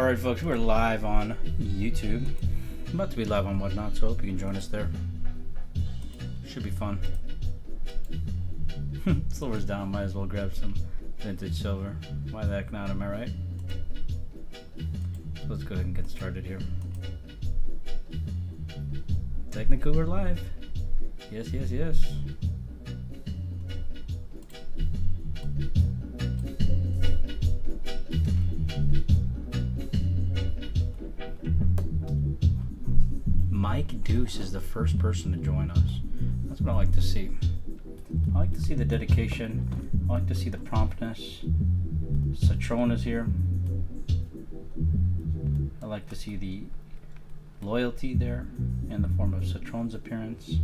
Alright folks, we're live on YouTube. I'm about to be live on Whatnot, so I hope you can join us there. Should be fun. Silver's down, might as well grab some vintage silver. Why the heck not, am I right? So let's go ahead and get started here. Technically we're live. Yes, yes, yes. Mike Deuce is the first person to join us. That's what I like to see. I like to see the dedication. I like to see the promptness. Citron is here. I like to see the loyalty there in the form of Citron's appearance.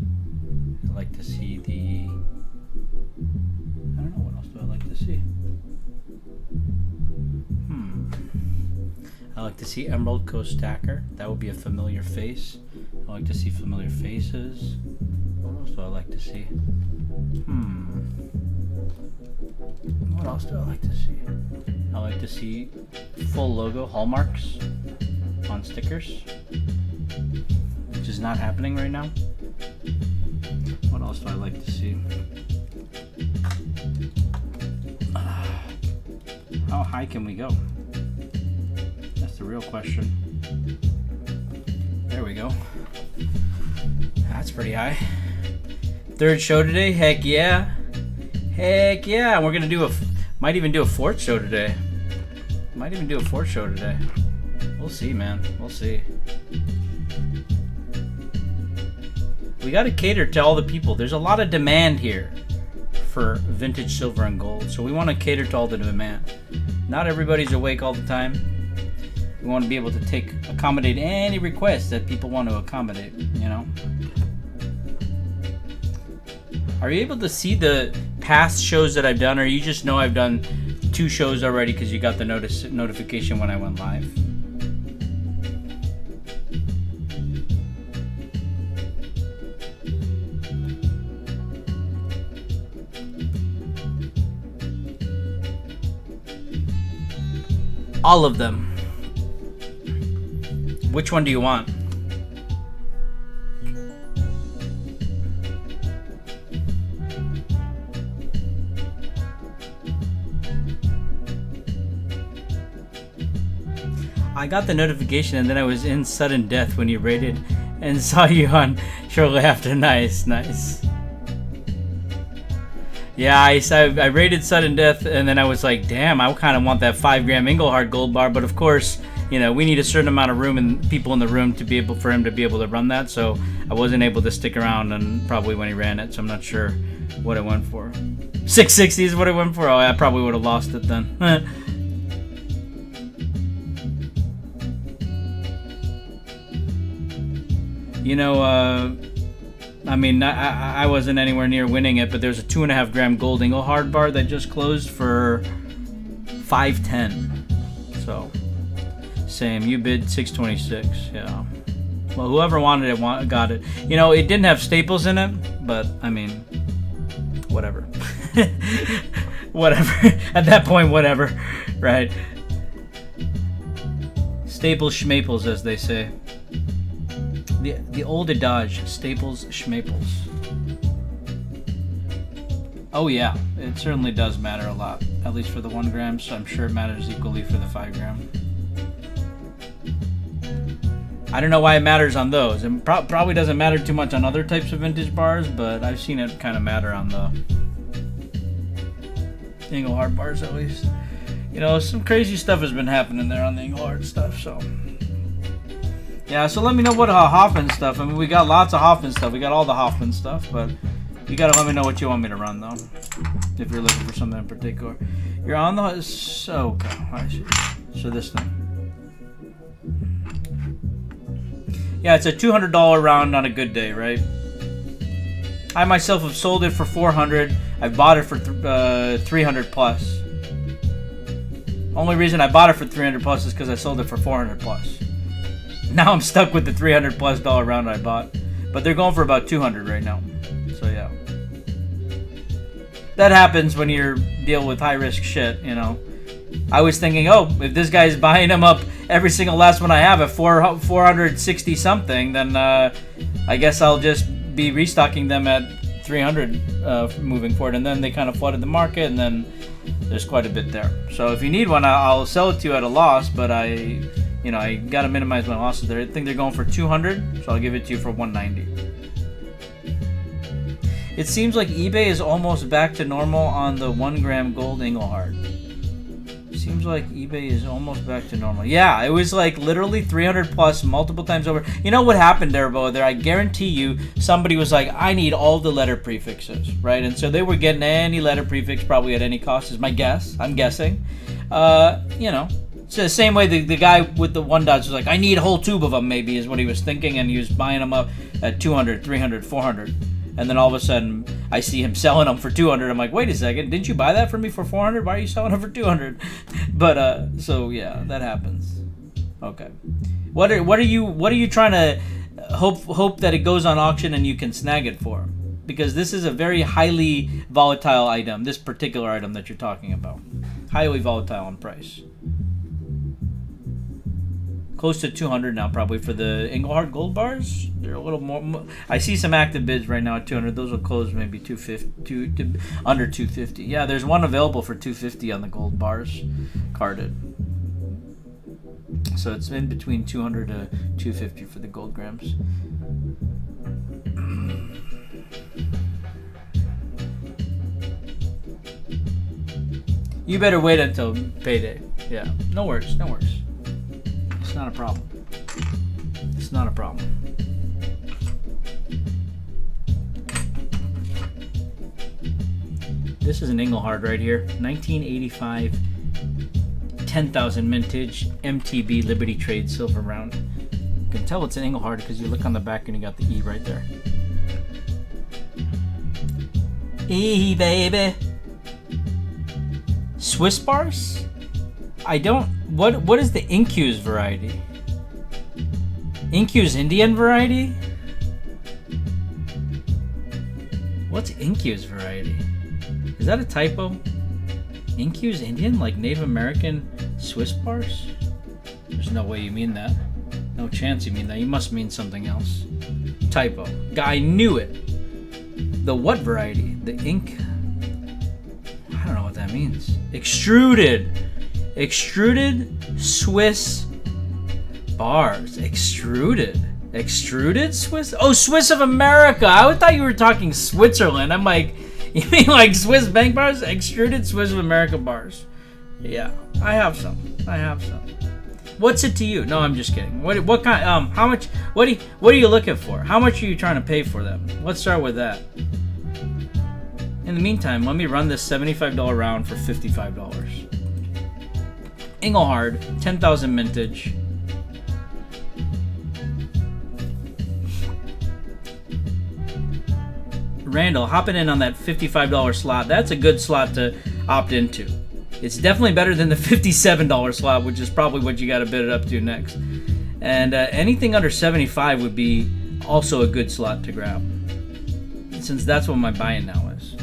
I like to see the... I don't know, what else do I like to see? I like to see Emerald Coast Stacker. That would be a familiar face. I like to see familiar faces. What else do I like to see? What else do I like to see? I like to see full logo hallmarks on stickers, which is not happening right now. What else do I like to see? How high can we go? That's the real question. There we go. That's pretty high. Third show today? Heck yeah. Heck yeah. We're gonna do might even do a fourth show today. Might even do a fourth show today. We'll see, man. We'll see. We gotta cater to all the people. There's a lot of demand here for vintage silver and gold, so we want to cater to all the demand. Not everybody's awake all the time. We want to be able to accommodate any request that people want to accommodate, you know? Are you able to see the past shows that I've done, or you just know I've done 2 shows already because you got the notification when I went live? All of them. Which one do you want? I got the notification and then I was in sudden death when you raided and saw you on shortly after. Nice, nice. Yeah, I raided sudden death and then I was like, damn, I kind of want that 5 gram Engelhard gold bar, but of course, you know, we need a certain amount of room and people in the room to be able for him to be able to run that, so I wasn't able to stick around and probably when he ran it, so I'm not sure what I went for. 660 is what I went for? Oh, I probably would have lost it then. You know, I mean, I wasn't anywhere near winning it, but there's a 2.5 gram gold Engelhard bar that just closed for 510. So, same. You bid 626. Yeah. Well, whoever wanted it got it. You know, it didn't have staples in it, but I mean, whatever. Whatever. At that point, whatever. Right? Staples schmaples, as they say. The old adage, staples schmaples. Oh yeah, it certainly does matter a lot. At least for the 1 gram, so I'm sure it matters equally for the 5 gram. I don't know why it matters on those. It probably doesn't matter too much on other types of vintage bars, but I've seen it kind of matter on the Engelhard bars at least. You know, some crazy stuff has been happening there on the Engelhard stuff, so... Yeah, so let me know what Hoffman stuff. I mean, we got lots of Hoffman stuff. We got all the Hoffman stuff, but you gotta let me know what you want me to run, though. If you're looking for something in particular. You're on the... So, I see. So this thing. Yeah, it's a $200 round on a good day, right? I myself have sold it for $400. I've bought it for $300 plus. Only reason I bought it for $300 plus is because I sold it for $400 plus. Now I'm stuck with the $300 plus round I bought, but they're going for about $200 right now. So yeah, that happens when you're deal with high risk shit, you know. I was thinking, oh, if this guy's buying them up every single last one I have at 460 something, then I guess I'll just be restocking them at 300 moving forward. And then they kind of flooded the market, and then there's quite a bit there. So if you need one, I'll sell it to you at a loss, but I gotta minimize my losses there. I think they're going for 200, so I'll give it to you for 190. It seems like eBay is almost back to normal on the 1 gram gold Engelhard. Seems like eBay is almost back to normal. Yeah, it was like literally 300 plus multiple times over. You know what happened there, Bo? There, I guarantee you, somebody was like, I need all the letter prefixes, right? And so they were getting any letter prefix probably at any cost, is my guess. I'm guessing. It's the same way the guy with the 1 dots was like, I need a whole tube of them, maybe, is what he was thinking, and he was buying them up at 200, 300, 400. And then all of a sudden, I see him selling them for 200. I'm like, wait a second, didn't you buy that from me for 400? Why are you selling them for 200? But so yeah, that happens. Okay, what are you trying to hope that it goes on auction and you can snag it for? Because this is a very highly volatile item. This particular item that you're talking about, highly volatile in price. Close to 200 now, probably, for the Engelhard gold bars. They're a little more. I see some active bids right now at 200. Those will close maybe 250, under 250. Yeah, there's one available for 250 on the gold bars, carded. So it's in between 200 to 250 for the gold grams. You better wait until payday. Yeah, no worries, no worries. It's not a problem. It's not a problem. This is an Engelhard right here. 1985, 10,000 mintage, MTB Liberty Trade silver round. You can tell it's an Engelhard because you look on the back and you got the E right there. E, baby. Swiss bars? I don't. What is the Incu's variety? Incu's Indian variety? What's Incu's variety? Is that a typo? Incu's Indian, like Native American Swiss bars? There's no way you mean that. No chance you mean that. You must mean something else. Typo. I knew it. The what variety? The ink. I don't know what that means. Extruded Swiss bars. Extruded Swiss? Oh, Swiss of America. I thought you were talking Switzerland. I'm like, you mean like Swiss bank bars? Extruded Swiss of America bars. Yeah, I have some. What's it to you? No, I'm just kidding. What kind? How much? What are you looking for? How much are you trying to pay for them? Let's start with that. In the meantime, let me run this $75 round for $55. Engelhard, 10,000 mintage. Randall, hopping in on that $55 slot. That's a good slot to opt into. It's definitely better than the $57 slot, which is probably what you got to bid it up to next. And anything under 75 would be also a good slot to grab, since that's what my buy-in now is.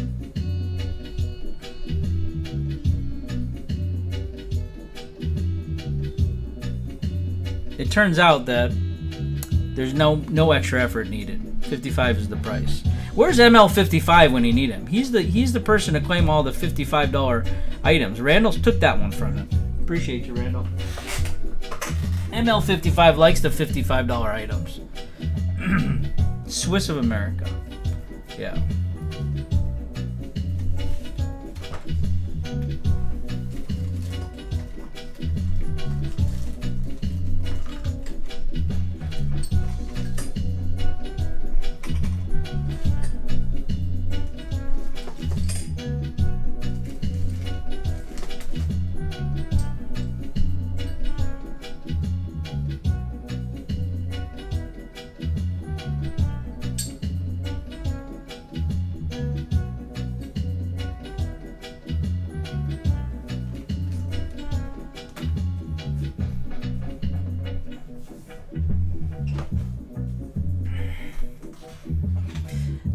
It turns out that there's no extra effort needed. 55 is the price. Where's ML55 when you need him? He's the person to claim all the $55 items. Randall took that one from him. Appreciate you, Randall. ML55 likes the $55 items. Swiss of America. Yeah.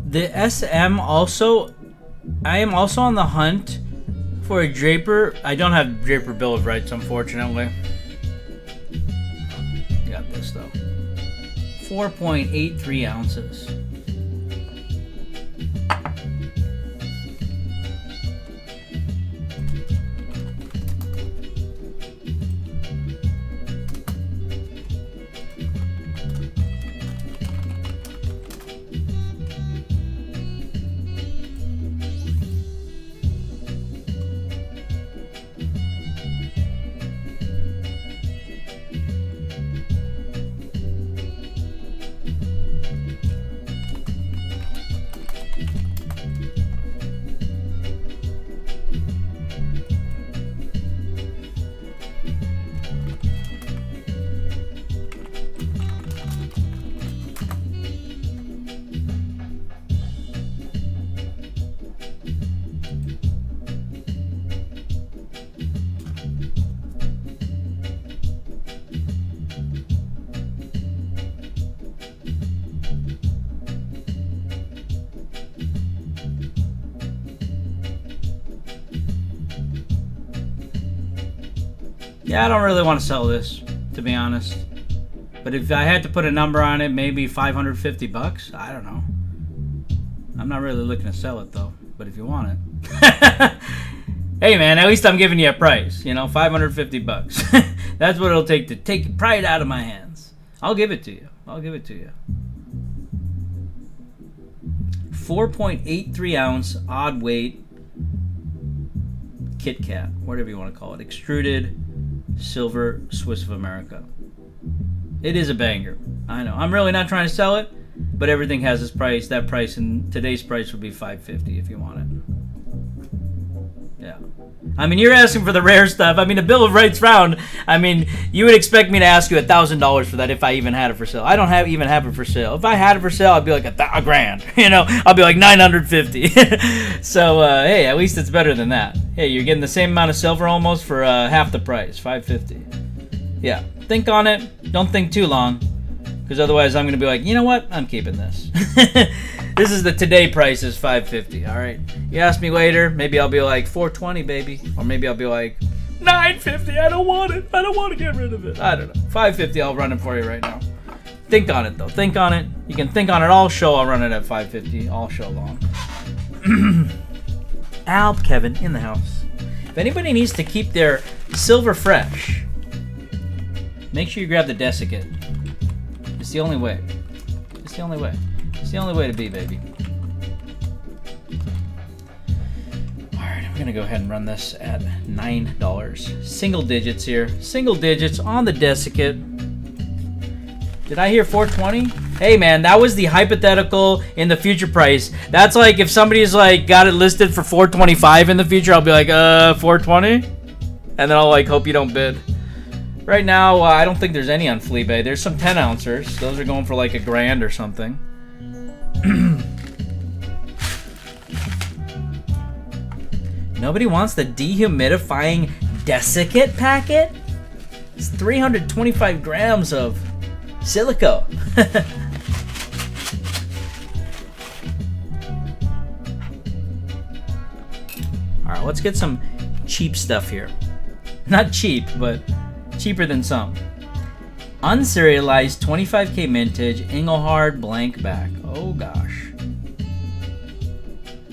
The SM also, I am also on the hunt For a Draper, I don't have Draper Bill of Rights, unfortunately. Got this though. 4.83 ounces. Yeah, I don't really want to sell this, to be honest. But if I had to put a number on it, maybe 550 bucks. I don't know. I'm not really looking to sell it though. But if you want it, hey man, at least I'm giving you a price. You know, 550 bucks. That's what it'll take to take pride out of my hands. I'll give it to you. I'll give it to you. 4.83 ounce odd weight Kit Kat, whatever you want to call it, extruded silver Swiss of America. It is a banger. I know. I'm really not trying to sell it, but everything has its price. That price in today's price would be $5.50 if you want it. Yeah. I mean, you're asking for the rare stuff. I mean, the Bill of Rights round. I mean, you would expect me to ask you $1,000 for that if I even had it for sale. I don't even have it for sale. If I had it for sale, I'd be like a grand. You know, I'll be like $950. So, hey, at least it's better than that. Hey, you're getting the same amount of silver almost for half the price, $5.50. Yeah, think on it. Don't think too long, because otherwise I'm gonna be like, you know what? I'm keeping this. This is the today price is $5.50. All right. You ask me later, maybe I'll be like $4.20, baby, or maybe I'll be like $9.50. I don't want it. I don't want to get rid of it. I don't know. $5.50. I'll run it for you right now. Think on it though. Think on it. You can think on it all show. I'll run it at $5.50 all show long. Alp Kevin in the house. If anybody needs to keep their silver fresh, make sure you grab the desiccate. It's the only way. It's the only way. It's the only way to be, baby. Alright, I'm going to go ahead and run this at $9. Single digits here. Single digits on the desiccate. Did I hear 420? Hey man, that was the hypothetical in the future price. That's like if somebody's like got it listed for 425 in the future, I'll be like, 420? And then I'll like hope you don't bid. Right now, I don't think there's any on Fleabay. There's some 10 ouncers. Those are going for like $1,000 or something. Nobody wants the dehumidifying desiccate packet? It's 325 grams of silico. Alright, let's get some cheap stuff here. Not cheap, but cheaper than some. Unserialized 25K vintage Engelhard blank back. Oh gosh.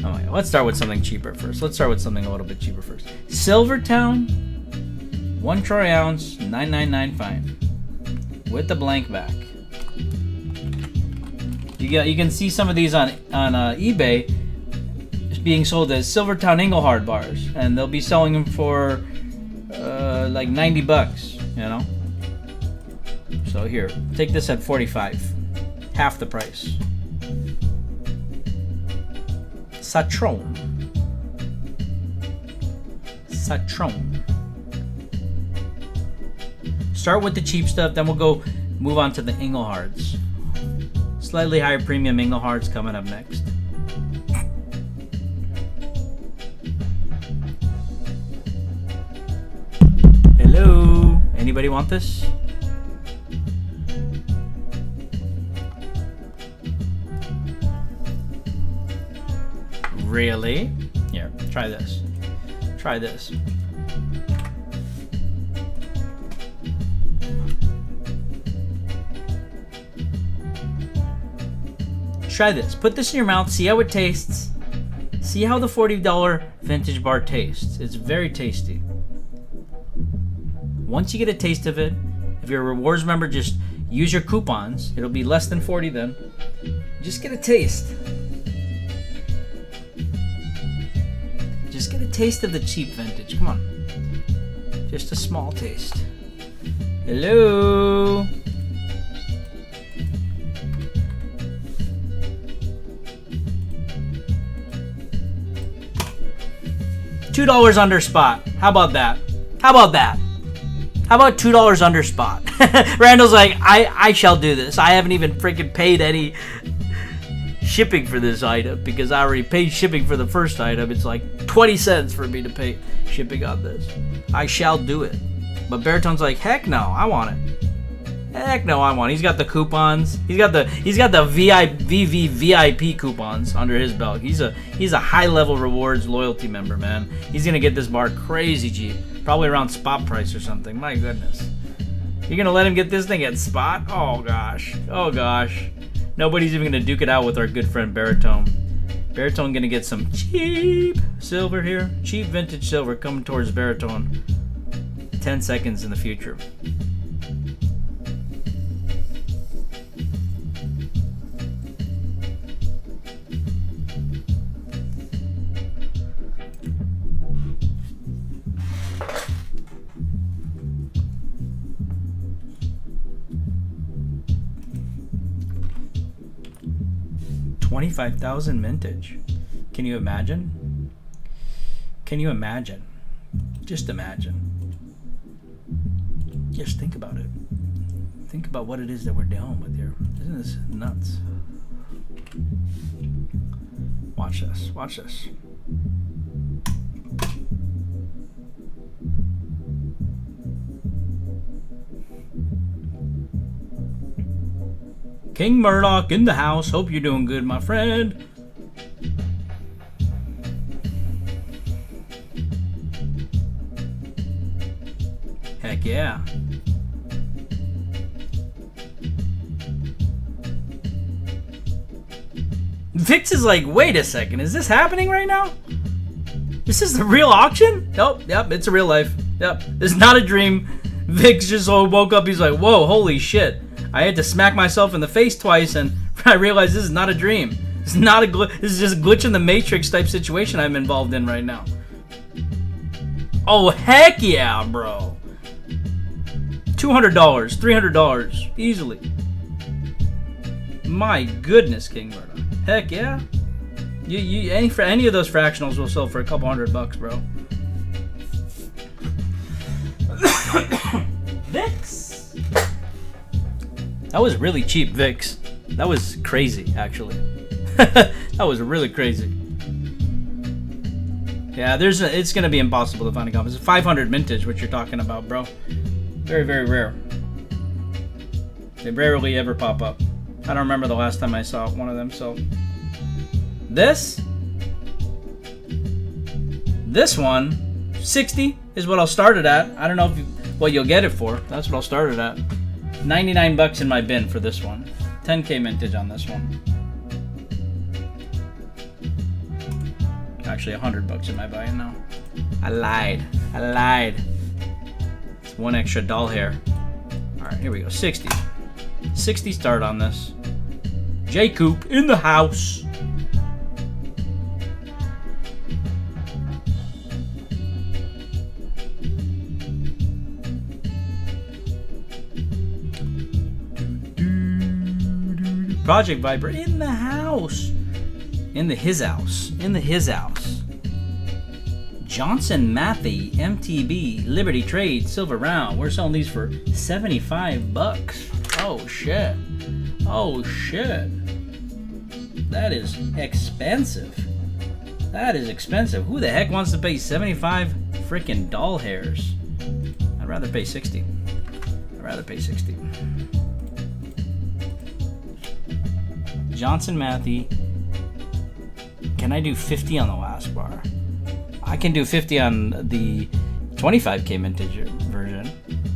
Oh my God. Let's start with something cheaper first. Let's start with something a little bit cheaper first. Silvertown, 1 troy ounce, 9995 with the blank back. You can see some of these on eBay being sold as Silvertown Engelhard bars, and they'll be selling them for like 90 bucks, you know. So here, take this at 45, half the price. Satron. Start with the cheap stuff, then we'll go move on to the Engelhards. Slightly higher premium Engelhards coming up next. Hello, anybody want this? Really? Here, try this. Try this. Try this. Put this in your mouth. See how it tastes. See how the $40 vintage bar tastes. It's very tasty. Once you get a taste of it, if you're a rewards member, just use your coupons. It'll be less than 40 then. Just get a taste. Just get a taste of the cheap vintage. Come on. Just a small taste. Hello. $2 under spot. How about that? How about that? How about $2 under spot? Randall's like, I shall do this. I haven't even freaking paid any shipping for this item because I already paid shipping for the first item. It's like 20 cents for me to pay shipping on this. I shall do it. But Baritone's like, heck no, I want it. Heck no, I want it. He's got the coupons. He's got the VIP coupons under his belt. He's a high level rewards loyalty member, man. He's gonna get this bar crazy cheap. Probably around spot price or something. My goodness. You're gonna let him get this thing at spot? Oh gosh. Oh gosh. Nobody's even gonna duke it out with our good friend Baritone. Baritone gonna get some cheap silver here. Cheap vintage silver coming towards Baritone. 10 seconds in the future. $25,000 vintage. Can you imagine? Can you imagine? Just imagine. Just think about it. Think about what it is that we're dealing with here. Isn't this nuts? Watch this. Watch this. King Murdoch in the house. Hope you're doing good, my friend. Heck yeah. Vix is like, wait a second, is this happening right now? This is the real auction? Nope, yep, it's a real life. Yep, it's not a dream. Vix just woke up, he's like, whoa, holy shit. I had to smack myself in the face twice and I realized this is not a dream. It's not a this is just a glitch in the Matrix type situation I'm involved in right now. Oh, heck yeah, bro. $200, $300, easily. My goodness, King Murdoch. Heck yeah. Any of those fractionals will sell for a couple $100, bro. Vix. That was really cheap, Vix. That was crazy, actually. That was really crazy. Yeah, it's gonna be impossible to find a copy. It's 500 vintage, what you're talking about, bro. Very, very rare. They rarely ever pop up. I don't remember the last time I saw one of them, so. This one, 60 is what I'll start it at. I don't know what you'll get it for. That's what I'll start it at. 99 bucks in my bin for this one. 10K vintage on this one. Actually, 100 bucks in my buy-in now. I lied. It's one extra doll hair. All right, here we go. 60. 60 start on this. J Coop in the house. Project Viper in the house. In his house. Johnson Matthey, MTB, Liberty Trade, Silver Round. We're selling these for 75 bucks. Oh shit. Oh shit. That is expensive. That is expensive. Who the heck wants to pay 75 freaking doll hairs? I'd rather pay 60. Johnson Matthey. Can I do 50 on the last bar? I can do 50 on the 25K mintage version.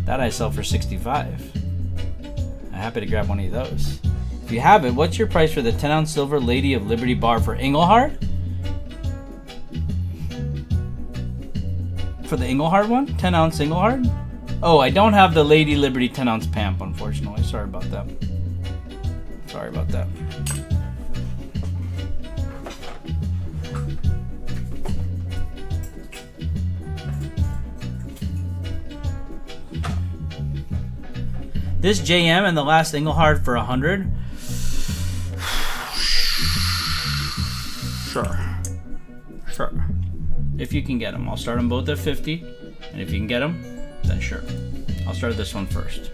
That I sell for 65. I'm happy to grab one of those. If you have it, what's your price for the 10-ounce silver Lady of Liberty bar for Engelhard? For the Engelhard one? 10-ounce Engelhard? Oh, I don't have the Lady Liberty 10-ounce Pamp, unfortunately. Sorry about that. Sorry about that. This JM and the last Engelhard for 100. Sure. If you can get them, I'll start them both at 50. And if you can get them, then sure. I'll start this one first.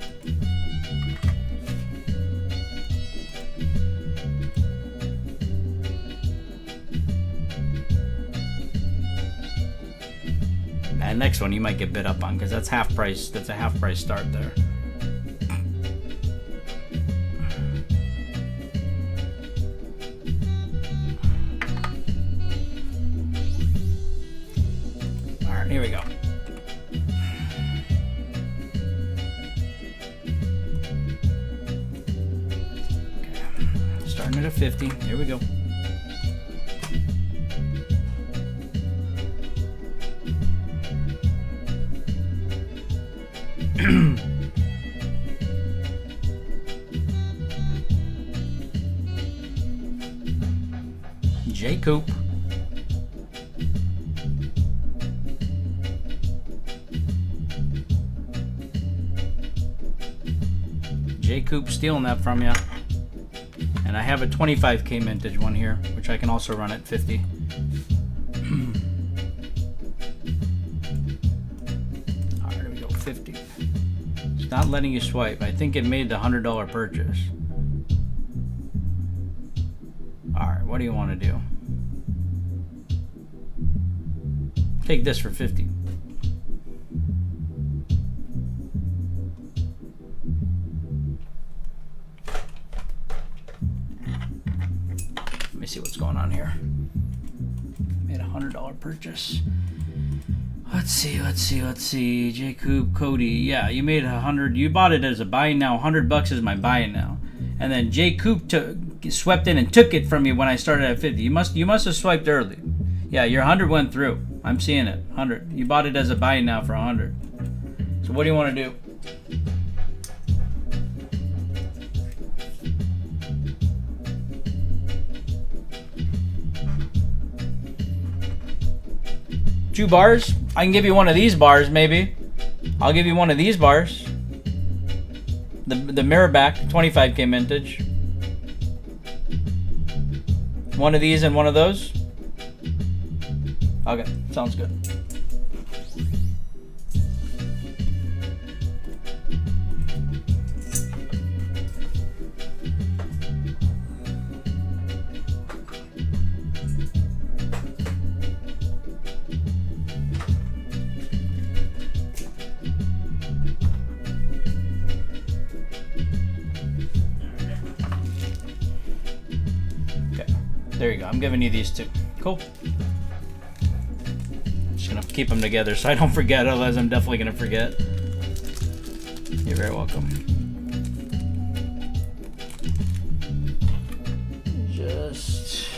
And next one you might get bid up on because that's half price. That's a half price start there. Here we go. Okay. Starting at a 50. Here we go. J. Coop. J. Coop stealing that from you. And I have a 25K mintage one here, which I can also run at 50. Alright, here we go, 50. It's not letting you swipe. I think it made the $100 purchase. Alright, what do you want to do? Take this for 50. Let me see what's going on here. Made a $100 purchase. Let's see. J. Coop, Cody. Yeah, you made 100. You bought it as a buy now. $100 is my buy now. And then J. Coop swept in and took it from you when I started at 50. You must have swiped early. Yeah, your 100 went through. I'm seeing it. 100. You bought it as a buy now for 100. So what do you want to do? Two bars? I can give you one of these bars, maybe. I'll give you one of these bars. The mirror back, 25K mintage. One of these and one of those. Okay, sounds good. There you go. I'm giving you these two. Cool. Just gonna keep them together so I don't forget. Otherwise, I'm definitely gonna forget. You're very welcome. Just.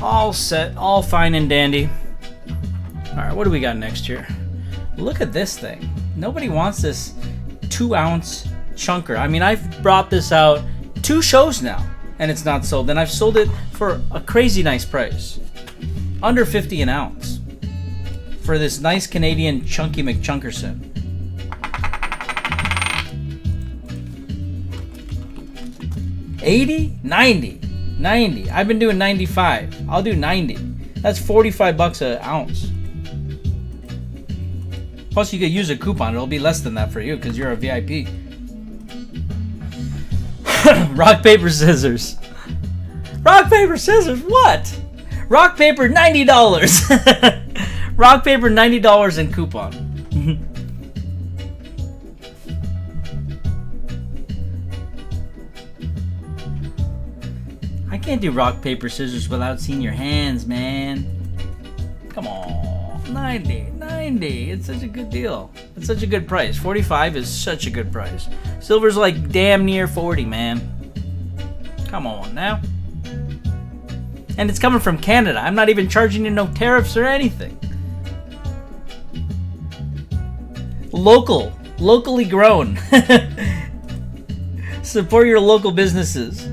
All set, all fine and dandy. All right, what do we got next here? Look at this thing. Nobody wants this 2-ounce chunker. I mean, I've brought this out 2 shows now, and it's not sold. And I've sold it for a crazy nice price, under 50 an ounce, for this nice Canadian chunky McChunkerson. $80, $90. 90. I've been doing 95. I'll do 90. That's $45 an ounce. Plus, you could use a coupon. It'll be less than that for you because you're a VIP. Rock, paper, scissors. Rock, paper, scissors. What? Rock, paper, $90. Rock, paper, $90 in coupon. I can't do rock, paper, scissors without seeing your hands, man. Come on. 90. It's such a good deal. It's such a good price. 45 is such a good price. Silver's like damn near 40, man. Come on now. And it's coming from Canada. I'm not even charging you no tariffs or anything. Locally grown. Support your local businesses.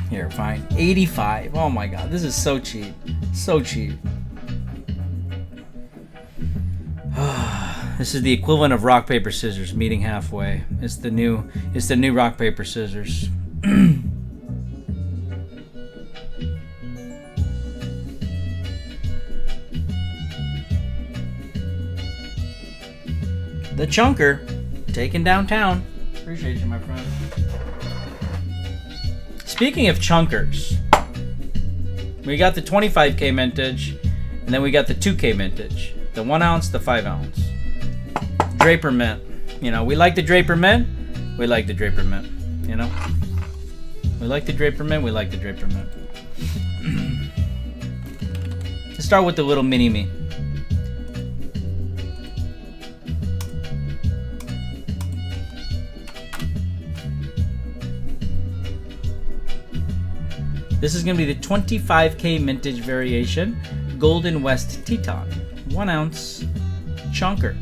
Here, fine. 85. Oh my god, this is so cheap. So cheap. This is the equivalent of rock, paper, scissors meeting halfway. It's the new rock, paper, scissors. The chunker, taken downtown. Appreciate you, my friend. Speaking of chunkers, we got the 25K mintage, and then we got the 2K mintage. The 1 ounce, the 5 ounce. Draper mint. You know, we like the Draper mint. We like the Draper mint. You know? We like the Draper mint. We like the Draper mint. Let's start with the little mini-me. This is going to be the 25K mintage variation, Golden West Teton, 1 ounce chunker.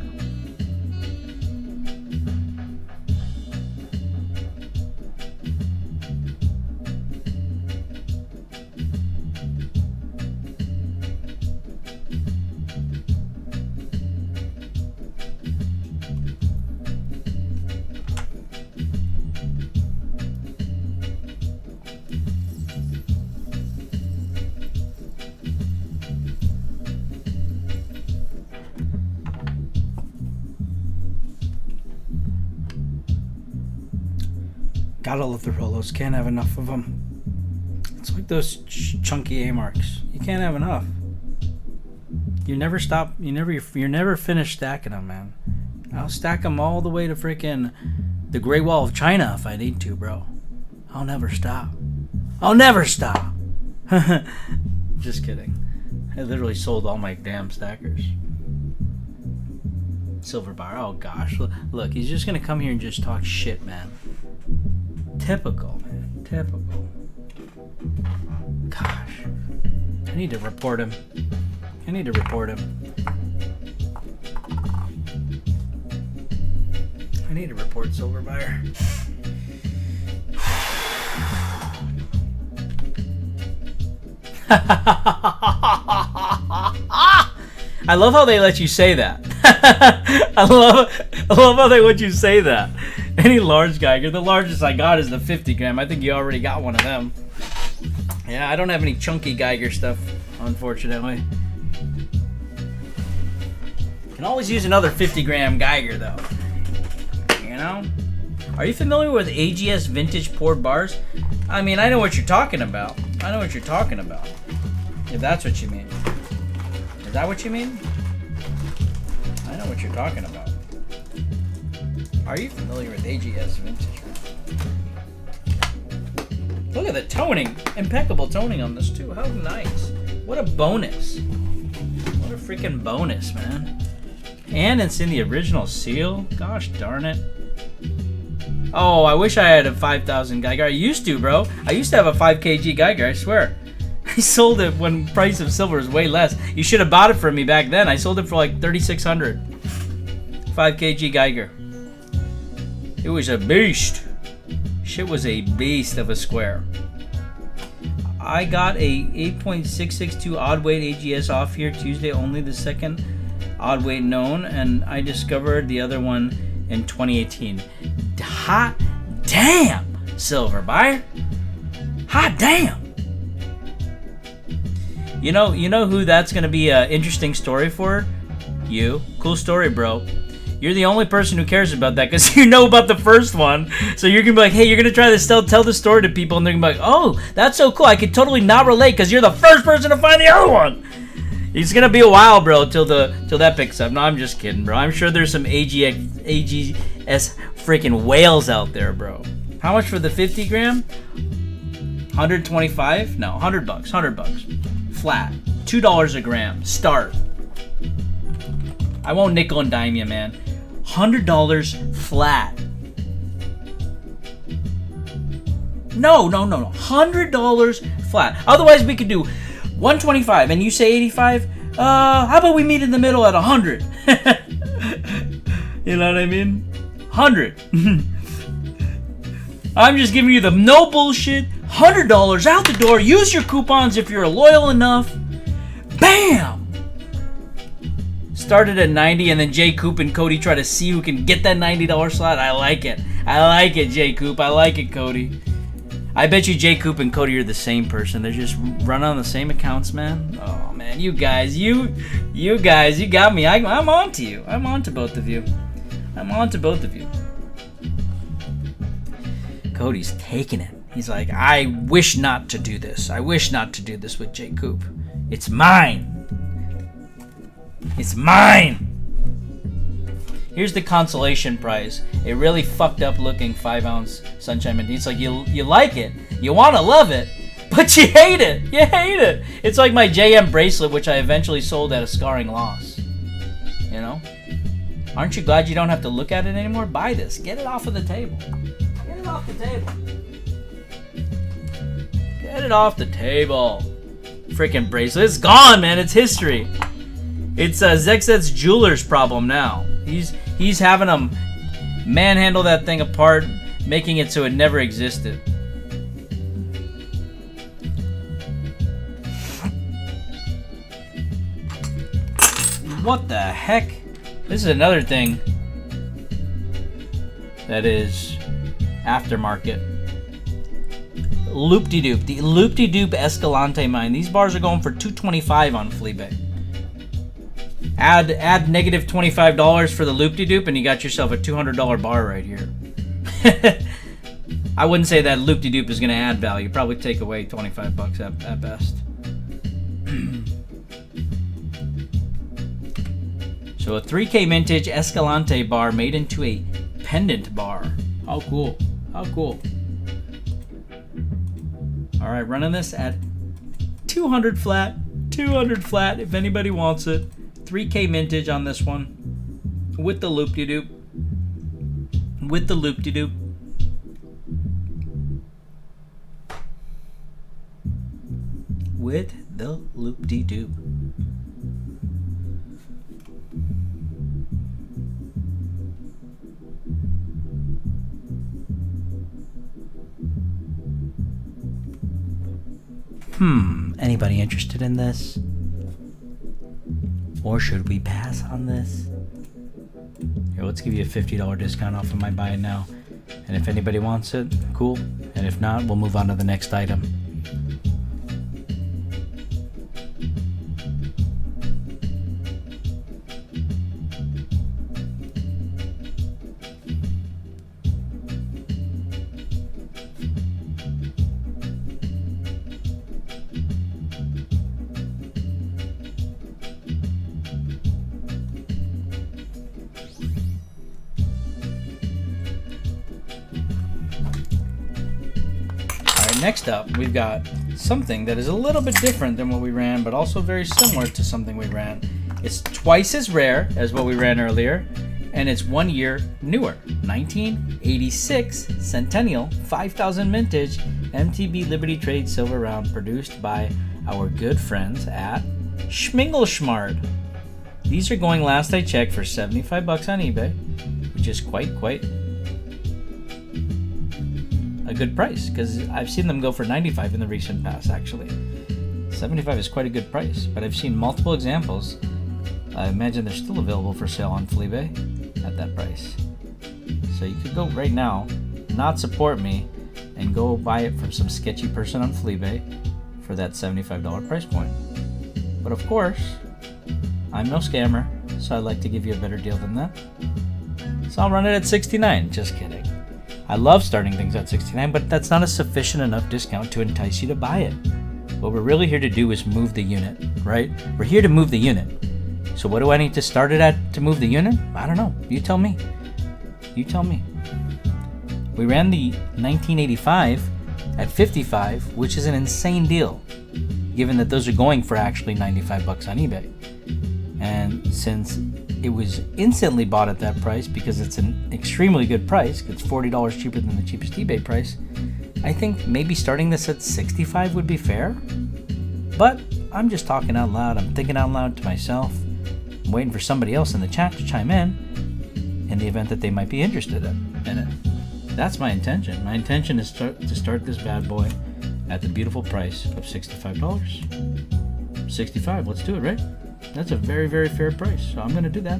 Gotta love the Rolos. Can't have enough of them. It's like those chunky A-marks. You can't have enough. You never stop. You're never finished stacking them, man. I'll stack them all the way to freaking the Great Wall of China if I need to, bro. I'll never stop. I'll never stop. Just kidding. I literally sold all my damn stackers. Silver bar. Oh gosh. Look, he's just gonna come here and just talk shit, man. Typical, man. Typical. Gosh. I need to report him. I need to report him. I need to report Silver Buyer. I love how they let you say that. I love how they let you say that. Any large Geiger. The largest I got is the 50 gram. I think you already got one of them. Yeah, I don't have any chunky Geiger stuff, unfortunately. Can always use another 50 gram Geiger though. You know? Are you familiar with AGS vintage poured bars? I mean, I know what you're talking about. I know what you're talking about. If that's what you mean. Is that what you mean? I know what you're talking about. Are you familiar with AGS vintage? Look at the toning. Impeccable toning on this too. How nice. What a bonus. What a freaking bonus, man. And it's in the original seal. Gosh darn it. Oh, I wish I had a 5,000 Geiger. I used to, bro. I used to have a 5 kg Geiger, I swear. I sold it when price of silver was way less. You should have bought it from me back then. I sold it for like 3,600. 5 kg Geiger. It was a beast. Shit was a beast of a square. I got a 8.662 odd weight AGS off here Tuesday, only the second odd weight known, and I discovered the other one in 2018. Hot damn, Silver Buyer. Hot damn. You know who that's gonna be an interesting story for? You. Cool story, bro. You're the only person who cares about that because you know about the first one. So you're gonna be like, hey, you're gonna try to tell the story to people, and they're gonna be like, oh, that's so cool. I could totally not relate because you're the first person to find the other one. It's gonna be a while, bro, till that picks up. No, I'm just kidding, bro. I'm sure there's some AGS freaking whales out there, bro. How much for the 50 gram? 125? No, $100. $100 flat. $2 a gram. Start. I won't nickel and dime you, man. $100 flat. No. $100 flat. Otherwise, we could do 125 and you say 85. How about we meet in the middle at 100? You know what I mean? 100. I'm just giving you the no bullshit. $100 out the door. Use your coupons if you're loyal enough. Bam! Started at 90 and then Jay Coop and Cody try to see who can get that $90 slot. I like it. I like it, Jay Coop. I like it, Cody. I bet you Jay Coop and Cody are the same person. They just run on the same accounts, man. Oh, man. You guys, you got me. I'm on to you. I'm on to both of you. Cody's taking it. He's like, I wish not to do this. I wish not to do this with Jay Coop. It's mine. It's mine. Here's the consolation prize. A really fucked up looking 5-ounce Sunshine Mint. It's like you like it, you want to love it, but you hate it. You hate it. It's like my JM bracelet, which I eventually sold at a scarring loss. You know? Aren't you glad you don't have to look at it anymore? Buy this. Get it off of the table. Get it off the table. Get it off the table. Freaking bracelet. It's gone, man. It's history. It's Zexet's jeweler's problem now. He's having them manhandle that thing apart, making it so it never existed. What the heck? This is another thing that is aftermarket. Loop-de-doop. The Loop-de-doop Escalante mine. These bars are going for $225 on Fleabay. Add negative $25 for the Loop-de-doop and you got yourself a $200 bar right here. I wouldn't say that Loop-de-doop is going to add value. Probably take away $25 at best. So a 3K vintage Escalante bar made into a pendant bar. How cool. How cool. Alright, running this at 200 flat. 200 flat if anybody wants it. 3K mintage on this one. With the loop-de-doop. With the loop-de-doop. With the loop-de-doop. Anybody interested in this? Or should we pass on this? Here, let's give you a $50 discount off of my buy it now. And if anybody wants it, cool. And if not, we'll move on to the next item. Next up, we've got something that is a little bit different than what we ran, but also very similar to something we ran. It's twice as rare as what we ran earlier, and it's 1 year newer. 1986 Centennial 5000 vintage MTB Liberty Trade Silver Round, produced by our good friends at Schmingelschmart. These are going, last I checked, for $75 on eBay, which is quite a good price, because I've seen them go for $95 in the recent past. Actually, $75 is quite a good price, but I've seen multiple examples. I imagine they're still available for sale on Fleabay at that price. So you could go right now, not support me, and go buy it from some sketchy person on Fleabay for that $75 price point. But of course, I'm no scammer, so I'd like to give you a better deal than that. So I'll run it at 69. Just kidding. I love starting things at 69, but that's not a sufficient enough discount to entice you to buy it. What we're really here to do is move the unit, right? We're here to move the unit. So what do I need to start it at to move the unit? I don't know. You tell me. You tell me. We ran the 1985 at 55, which is an insane deal, given that those are going for actually $95 on eBay. And since it was instantly bought at that price because it's an extremely good price, it's $40 cheaper than the cheapest eBay price, I think maybe starting this at 65 would be fair. But I'm just talking out loud. I'm thinking out loud to myself. I'm waiting for somebody else in the chat to chime in the event that they might be interested in it. That's my intention. My intention is to start this bad boy at the beautiful price of $65. 65, let's do it, right? That's a very, very fair price. So I'm going to do that.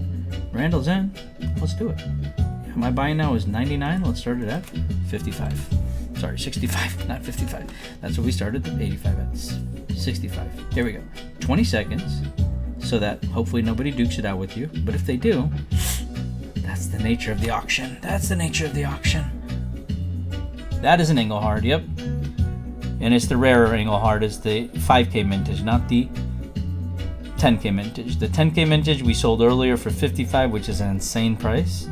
Randall's in. Let's do it. Yeah, my buy now is 99. Let's start it at 55. Sorry, 65, not 55. That's what we started at 85 at. 65. There we go. 20 seconds so that hopefully nobody dukes it out with you. But if they do, that's the nature of the auction. That's the nature of the auction. That is an Engelhard, yep. And it's the rarer Engelhard. It's the 5K mintage, not the 10K mintage. The 10K mintage we sold earlier for 55, which is an insane price.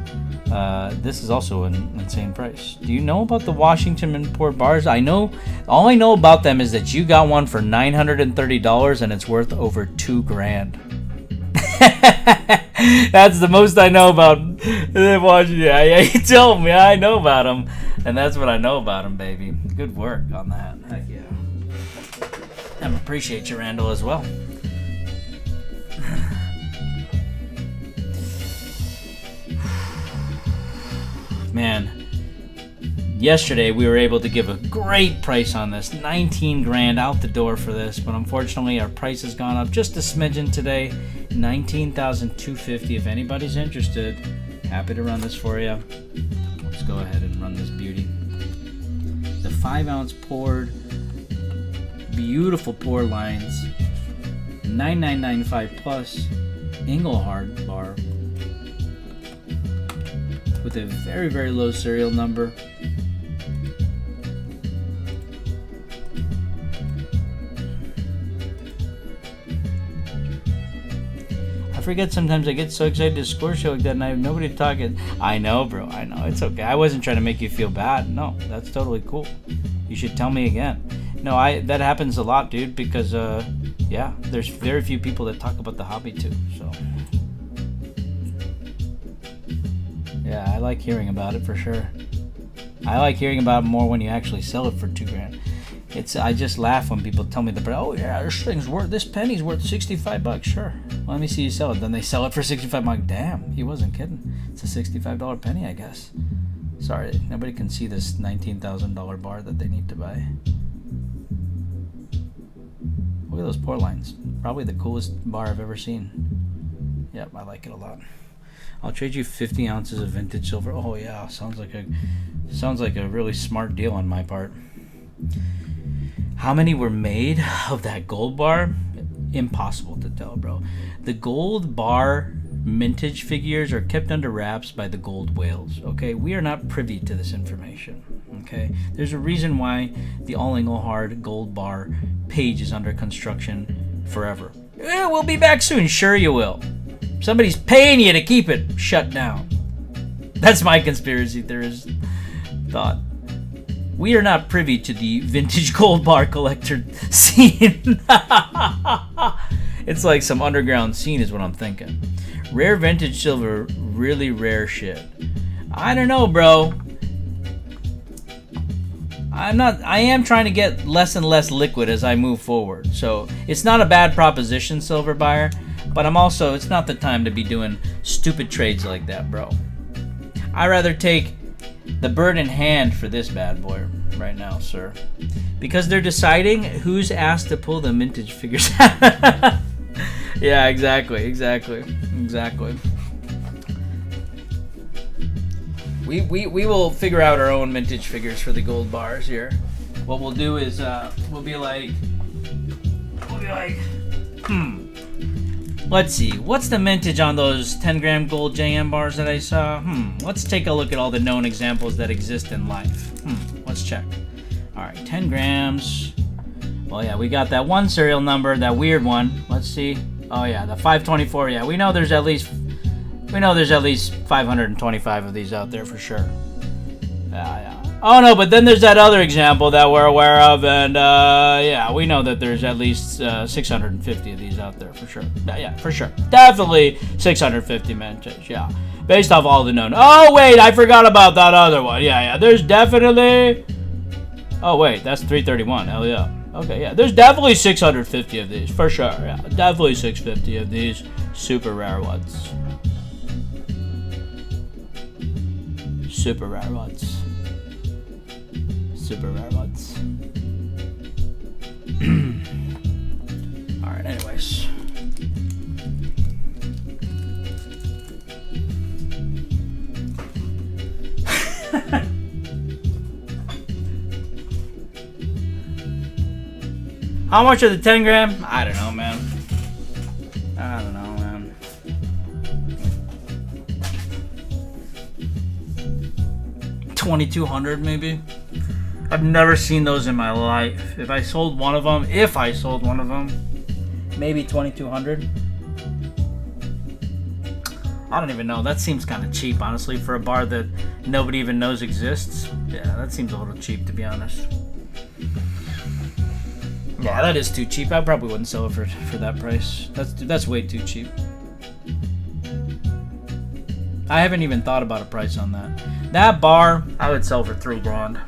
This is also an insane price. Do you know about the Washington import bars? All I know about them is that you got one for $930 and it's worth over $2,000. That's the most I know about Washington. Yeah, you told me. I know about them, and that's what I know about them, baby. Good work on that. Heck yeah. I appreciate you, Randall, as well. Man, yesterday we were able to give a great price on this. 19 grand out the door for this, but unfortunately our price has gone up just a smidgen today. 19,250. If anybody's interested, happy to run this for you. Let's go ahead and run this beauty. The 5-ounce poured, beautiful pour lines, 9995 plus Engelhard bar with a very, very low serial number. I forget sometimes I get so excited to score show like that and I have nobody to talk it. I know, bro. I know. It's okay. I wasn't trying to make you feel bad. No, that's totally cool. You should tell me again. No, that happens a lot, dude, because yeah, there's very few people that talk about the hobby too. So yeah, I like hearing about it for sure. I like hearing about it more when you actually sell it for $2,000. I just laugh when people tell me oh yeah, this penny's worth $65. Sure, well, let me see you sell it. Then they sell it for $65. I'm like, damn, he wasn't kidding. It's a $65 penny, I guess. Sorry, nobody can see this $19,000 bar that they need to buy. Look at those pour lines. Probably the coolest bar I've ever seen. Yep, I like it a lot. I'll trade you 50 ounces of vintage silver. Oh yeah, sounds like a really smart deal on my part. How many were made of that gold bar? Impossible to tell, bro. The gold bar mintage figures are kept under wraps by the gold whales. Okay, we are not privy to this information. Okay, there's a reason why the All Engelhard gold bar page is under construction forever. We'll be back soon. Sure you will. Somebody's paying you to keep it shut down. That's my conspiracy theorist thought. We are not privy to the vintage gold bar collector scene. It's like some underground scene is what I'm thinking. Rare vintage silver, really rare shit. I don't know, bro. I am trying to get less and less liquid as I move forward. So it's not a bad proposition, silver buyer. But it's not the time to be doing stupid trades like that, bro. I'd rather take the bird in hand for this bad boy right now, sir. Because they're deciding who's asked to pull the vintage figures. Yeah, exactly. We will figure out our own vintage figures for the gold bars here. What we'll do is we'll be like Let's see. What's the mintage on those 10-gram gold JM bars that I saw? Let's take a look at all the known examples that exist in life. Let's check. All right, 10 grams. Well, yeah, we got that one serial number, that weird one. Let's see. Oh yeah, the 524. Yeah, we know there's at least 525 of these out there for sure. Yeah. Oh no, but then there's that other example that we're aware of, and yeah, we know that there's at least 650 of these out there for sure. Yeah, for sure. Definitely 650 mintage, yeah. Based off all the known. Oh wait, I forgot about that other one. Yeah, there's definitely... Oh wait, that's 331, hell yeah. Okay, yeah, there's definitely 650 of these, for sure, yeah. Definitely 650 of these super rare ones. Super rare ones. Super rare ones. Alright, anyways. How much are the 10 gram? I don't know, man. I don't know, man. $2,200 maybe? I've never seen those in my life. If I sold one of them, maybe 2,200. I don't even know. That seems kind of cheap, honestly, for a bar that nobody even knows exists. Yeah, that seems a little cheap, to be honest. Yeah, that is too cheap. I probably wouldn't sell it for that price. That's way too cheap. I haven't even thought about a price on that. That bar, I would sell for $3,000.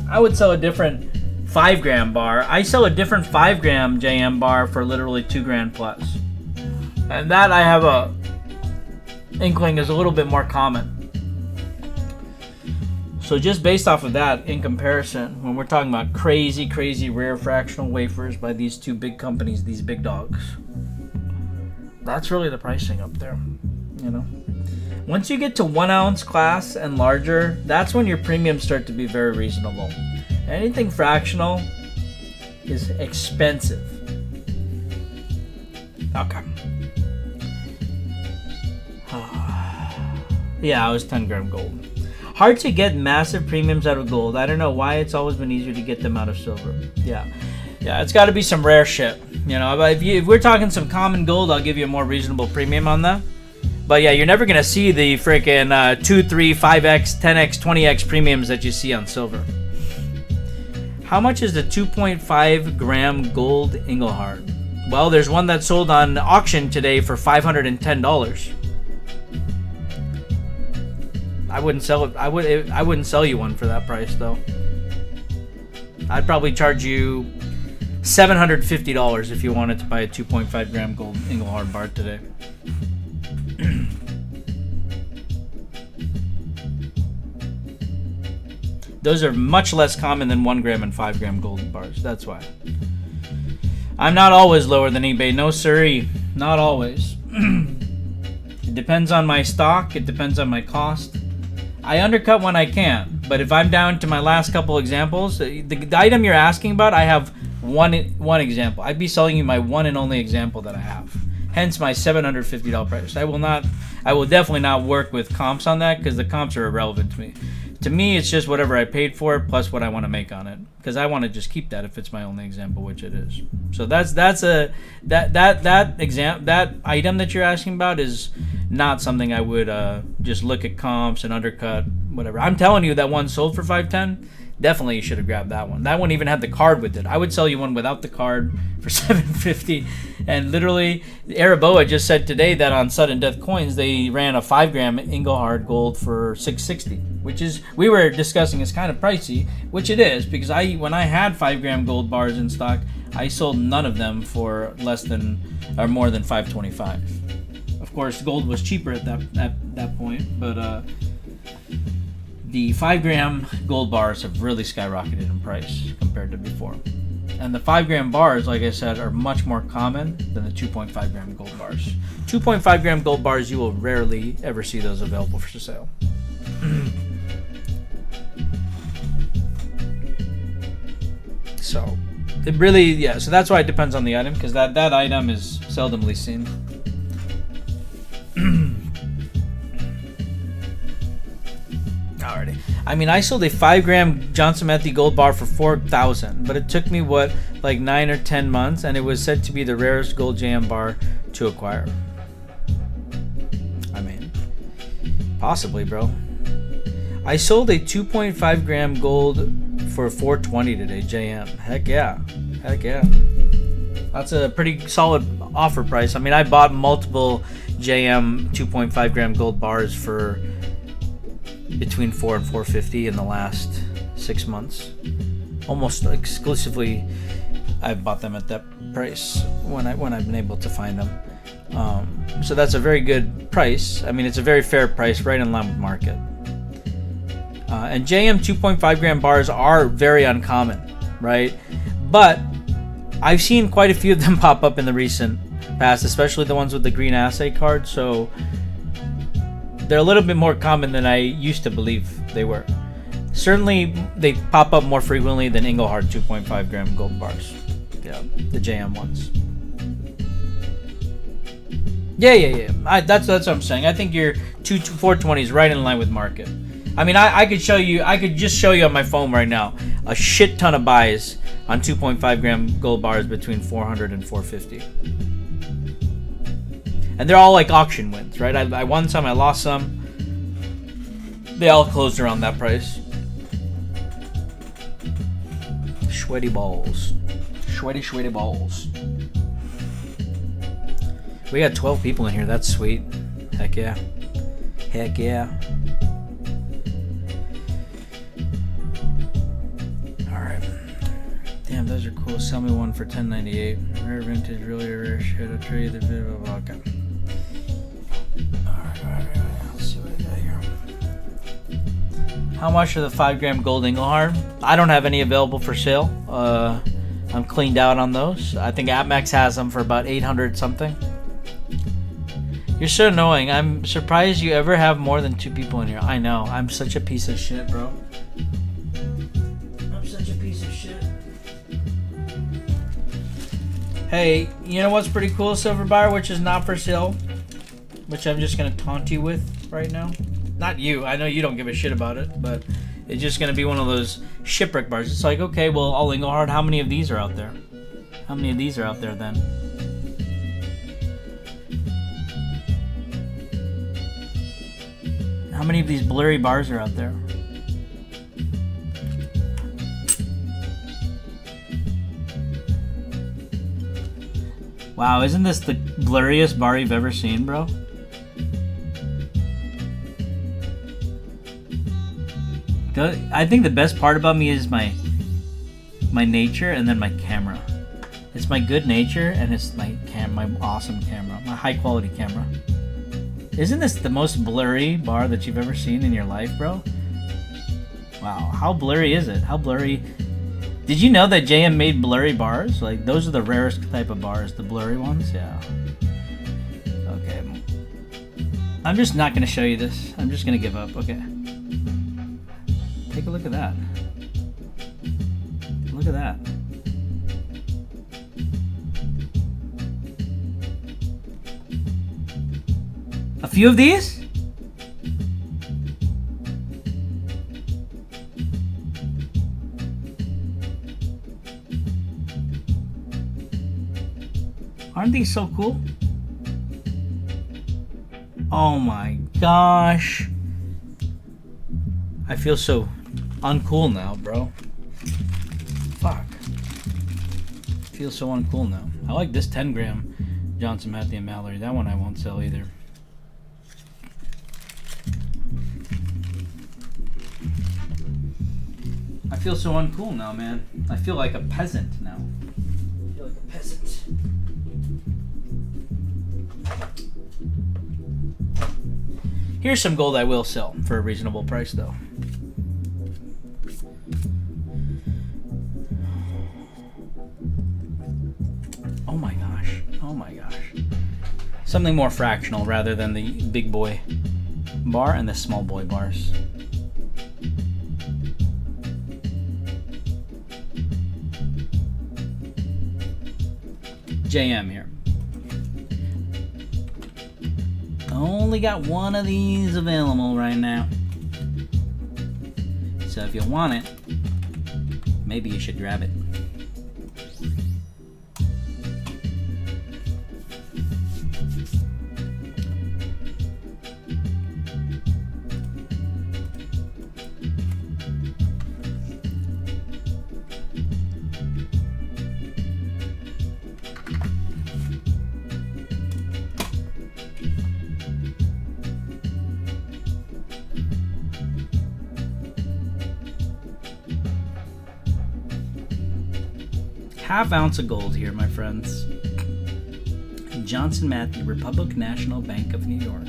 I would sell a different 5-gram bar. I sell a different 5-gram JM bar for literally $2,000 plus. And that I have a inkling is a little bit more common. So just based off of that, in comparison, when we're talking about crazy, crazy rare fractional wafers by these two big companies, these big dogs, that's really the pricing up there, you know? Once you get to 1 ounce class and larger, that's when your premiums start to be very reasonable. Anything fractional is expensive. Okay. Yeah, it was 10-gram gold. Hard to get massive premiums out of gold. I don't know why it's always been easier to get them out of silver. Yeah, it's got to be some rare shit. You know, if we're talking some common gold, I'll give you a more reasonable premium on that. But yeah, you're never gonna see the freaking 2, 3, 5x, 10x, 20x premiums that you see on silver. How much is the 2.5 gram gold Engelhard? Well, there's one that sold on auction today for $510. I wouldn't sell it. I wouldn't sell you one for that price though. I'd probably charge you $750 if you wanted to buy a 2.5 gram gold Engelhard bar today. Those are much less common than 1 gram and 5 gram gold bars. That's why. I'm not always lower than eBay. No siree. Not always. It depends on my stock. It depends on my cost. I undercut when I can. But if I'm down to my last couple examples, the item you're asking about, I have one example. I'd be selling you my one and only example that I have. Hence my $750 price. I will definitely not work with comps on that because the comps are irrelevant to me. To me, it's just whatever I paid for it plus what I want to make on it, because I want to just keep that if it's my only example, which it is. So that item that you're asking about is not something I would just look at comps and undercut whatever. I'm telling you that one sold for $510. Definitely you should have grabbed that one. That one even had the card with it. I would sell you one without the card for $750. And literally, Araboa just said today that on Sudden Death Coins, they ran a 5 gram Engelhard gold for $660, which is, we were discussing, is kind of pricey, which it is, because when I had 5 gram gold bars in stock, I sold none of them for less than, or more than $525. Of course, gold was cheaper at that point, but the 5 gram gold bars have really skyrocketed in price compared to before. And the 5 gram bars, like I said, are much more common than the 2.5 gram gold bars. 2.5 gram gold bars, you will rarely ever see those available for sale. So, It really, yeah. So that's why it depends on the item, because that item is seldomly seen. Alrighty. I mean, I sold a 5-gram Johnson Matthey gold bar for $4,000, but it took me what, like 9 or 10 months, and it was said to be the rarest gold JM bar to acquire. I mean, possibly, bro. I sold a 2.5 gram gold for $420 today, JM. Heck yeah. Heck yeah. That's a pretty solid offer price. I mean, I bought multiple JM 2.5 gram gold bars for between $4 and $4.50 in the last 6 months. Almost exclusively, I've bought them at that price when I've been able to find them. So that's a very good price. I mean, it's a very fair price, right in line with market. And JM 2.5 gram bars are very uncommon, right? But I've seen quite a few of them pop up in the recent past, especially the ones with the green assay card. So they're a little bit more common than I used to believe they were. Certainly, they pop up more frequently than Engelhard 2.5 gram gold bars. Yeah, the JM ones. Yeah. That's what I'm saying. I think your 420 is right in line with market. I mean, I could just show you on my phone right now a shit ton of buys on 2.5 gram gold bars between $400 and $450. And they're all like auction wins, right? I won some, I lost some. They all closed around that price. Sweaty balls. Sweaty balls. We got 12 people in here. That's sweet. Heck yeah. Heck yeah. Alright. Damn, those are cool. Sell me one for $10.98. Rare vintage, really rare shit. I'll trade you the bit of a vodka. Alright. Let's see what I got here. How much are the 5 gram gold Engelhard? I don't have any available for sale. I'm cleaned out on those. I think AppMax has them for about 800 something. You're so annoying. I'm surprised you ever have more than 2 people in here. I know. I'm such a piece of shit, bro. I'm such a piece of shit. Hey, you know what's pretty cool, Silver Bar, which is not for sale? Which I'm just going to taunt you with right now. Not you. I know you don't give a shit about it, but it's just going to be one of those shipwreck bars. It's like, okay, well, all Engelhard, how many of these are out there? How many of these are out there then? How many of these blurry bars are out there? Wow, isn't this the blurriest bar you've ever seen, bro? I think the best part about me is my nature and then my camera. It's my good nature and it's my awesome camera, my high quality camera. Isn't this the most blurry bar that you've ever seen in your life, bro? Wow, how blurry is it? How blurry? Did you know that JM made blurry bars? Like, those are the rarest type of bars, the blurry ones? Yeah. Okay. I'm just not gonna show you this. I'm just gonna give up, okay. Take a look at that. Look at that. A few of these? Aren't these so cool? Oh my gosh. I feel so uncool now, bro. Fuck. I feel so uncool now. I like this 10 gram Johnson, Matthey, and Mallory. That one I won't sell either. I feel so uncool now, man. I feel like a peasant now. I feel like a peasant. Here's some gold I will sell for a reasonable price, though. Oh my gosh. Oh my gosh. Something more fractional rather than the big boy bar and the small boy bars. JM here. Only got one of these available right now. So if you want it, maybe you should grab it. Half ounce of gold here, my friends. Johnson Matthey, Republic National Bank of New York.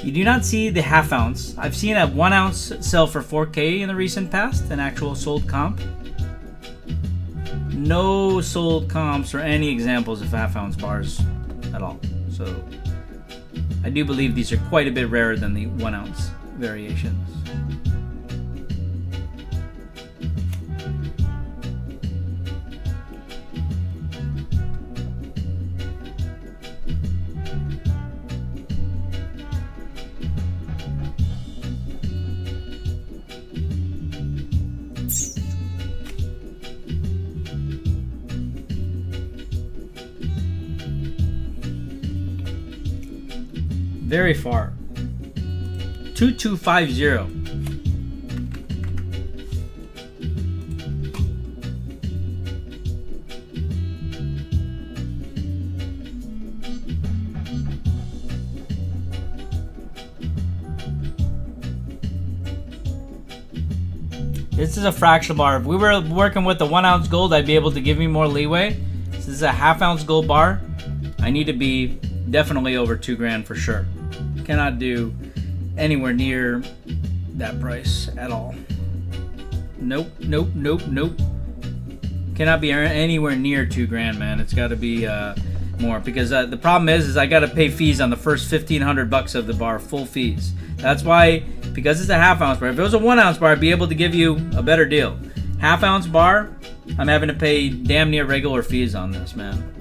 You do not see the half ounce. I've seen a 1 ounce sell for 4K in the recent past, an actual sold comp. No sold comps or any examples of half ounce bars at all. So I do believe these are quite a bit rarer than the 1 ounce variations. Very far. 2250. This is a fractional bar. If we were working with the 1 ounce gold, I'd be able to give me more leeway. This is a half ounce gold bar. I need to be definitely over 2 grand for sure. Cannot do anywhere near that price at all. Nope, nope, nope, nope. Cannot be anywhere near 2 grand, man. It's got to be more, because the problem is I got to pay fees on the first 1,500 bucks of the bar, full fees. That's why, because it's a half ounce bar. If it was a 1 ounce bar, I'd be able to give you a better deal. Half ounce bar, I'm having to pay damn near regular fees on this, man.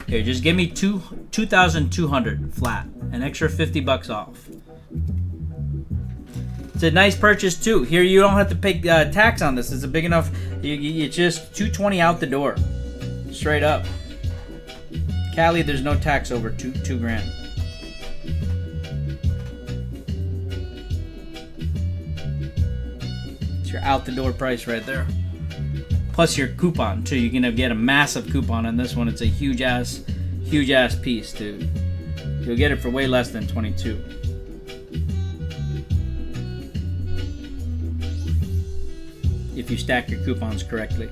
Here, just give me 2,200 flat, an extra 50 bucks off. It's a nice purchase too. Here, you don't have to pay tax on this. It's a big enough. It's just 220 out the door, straight up. Cali, there's no tax over two grand. It's your out the door price right there. Plus your coupon too. You're gonna get a massive coupon on this one. It's a huge ass piece, dude. You'll get it for way less than 22. If you stack your coupons correctly.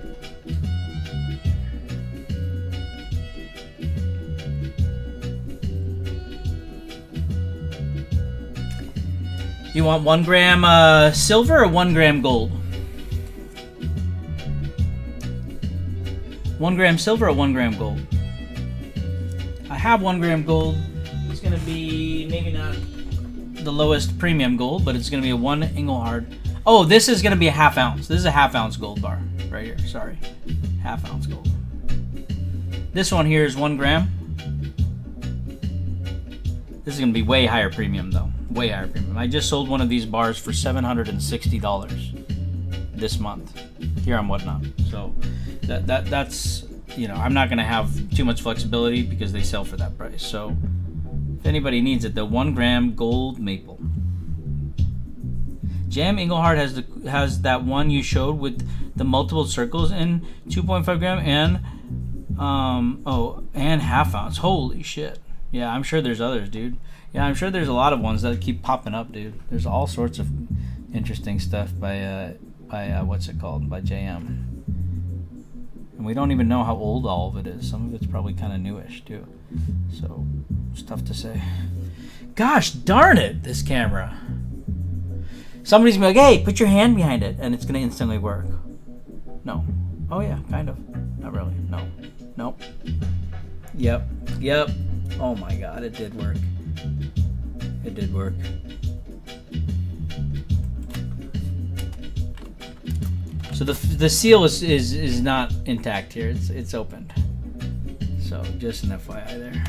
You want 1 gram silver or 1 gram gold? 1 gram silver or 1 gram gold? I have 1 gram gold. It's gonna be maybe not the lowest premium gold, but it's gonna be a 1 Engelhard. Oh, this is gonna be a half ounce. This is a half ounce gold bar right here. Sorry, half ounce gold. This one here is 1 gram. This is gonna be way higher premium though. Way higher premium. I just sold one of these bars for $760 this month here on Whatnot. So that's, you know, I'm not gonna have too much flexibility because they sell for that price. So if anybody needs it, the 1 gram gold maple. Jam Engelhard has that one you showed with the multiple circles in 2.5 gram and and half ounce. Holy shit. Yeah, I'm sure there's others, dude. Yeah, I'm sure there's a lot of ones that keep popping up, dude. There's all sorts of interesting stuff by what's it called? By JM. And we don't even know how old all of it is. Some of it's probably kind of newish too. So it's tough to say. Gosh darn it, this camera. Somebody's gonna be like, hey, put your hand behind it, and it's gonna instantly work. No. Oh yeah, kind of. Not really. No. Nope. Yep. Yep. Oh my god, it did work. It did work. So the seal is not intact here. It's opened. So just an FYI there.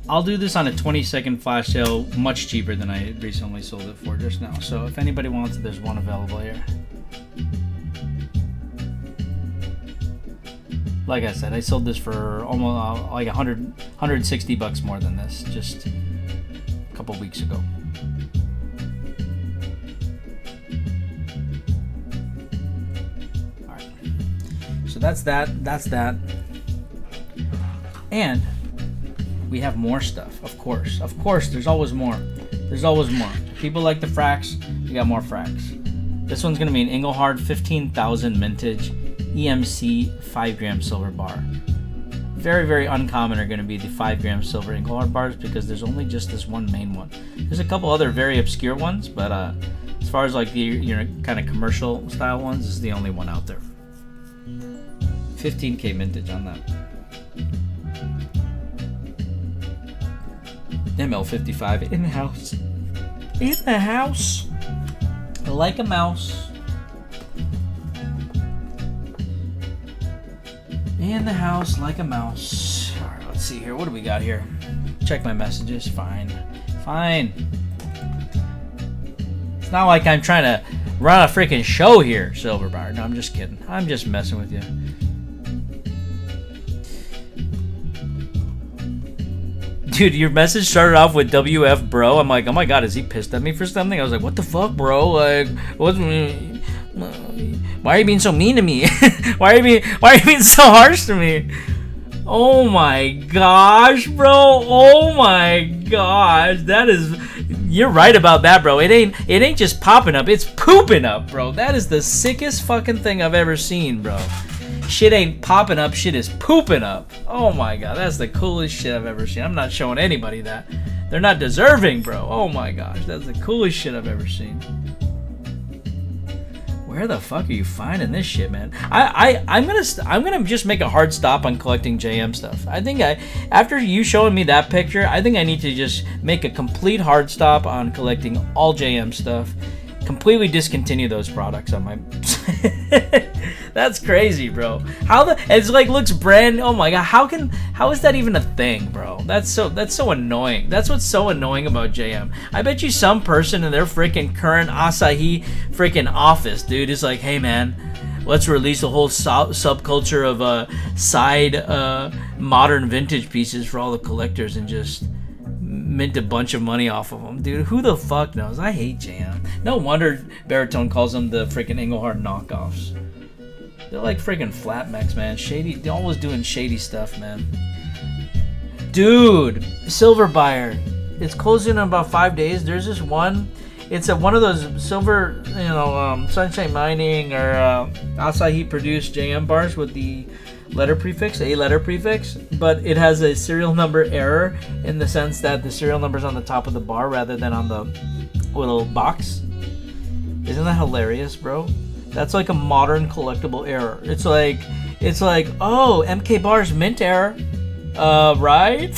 I'll do this on a 20-second flash sale, much cheaper than I recently sold it for just now. So if anybody wants it, there's one available here. Like I said, I sold this for almost like 160 bucks more than this just a couple weeks ago. All right. So that's that. That's that. And we have more stuff, of course. Of course, there's always more. There's always more. People like the fracks, we got more fracks. This one's gonna be an Engelhard 15,000 mintage EMC 5-gram silver bar. Very, very uncommon are gonna be the 5-gram silver Engelhard bars because there's only just this one main one. There's a couple other very obscure ones, but as far as like the kind of commercial style ones, this is the only one out there. 15K mintage on that. ML55 in the house. In the house. Like a mouse. In the house like a mouse. Alright, let's see here. What do we got here? Check my messages. Fine. Fine. It's not like I'm trying to run a freaking show here, Silver Bar. No, I'm just kidding. I'm just messing with you. Dude, your message started off with WF bro. I'm like, oh my god, is he pissed at me for something? I was like, what the fuck, bro? Like, why are you being so mean to me? why are you being so harsh to me? Oh my gosh, bro. Oh my gosh. That is, you're right about that, bro. It ain't just popping up, it's pooping up, bro. That is the sickest fucking thing I've ever seen, bro. Shit ain't popping up, shit is pooping up. Oh my god, that's the coolest shit I've ever seen. I'm not showing anybody that. They're not deserving, bro. Oh my gosh, that's the coolest shit I've ever seen. Where the fuck are you finding this shit, man? I'm gonna just make a hard stop on collecting JM stuff. I think after you showing me that picture, I think I need to just make a complete hard stop on collecting all JM stuff. Completely discontinue those products on my. That's crazy, bro. It's like looks brand. Oh my god, how is that even a thing, bro? That's so annoying. That's what's so annoying about JM. I bet you some person in their freaking current Asahi freaking office, dude, is like, hey man, let's release a whole subculture of side modern vintage pieces for all the collectors and just mint a bunch of money off of them, dude. Who the fuck knows? I hate JM. No wonder Baritone calls them the freaking Engelhard knockoffs. They're like freaking flat mechs, man. Shady, they're always doing shady stuff, man. Dude, Silver Buyer. It's closing in about 5 days. There's this one. It's one of those silver, Sunshine Mining or Asahi produced JM bars with the letter prefix, a letter prefix, but it has a serial number error in the sense that the serial number's on the top of the bar rather than on the little box. Isn't that hilarious, bro? That's like a modern collectible error. It's like, oh, MK Bar's mint error. Right?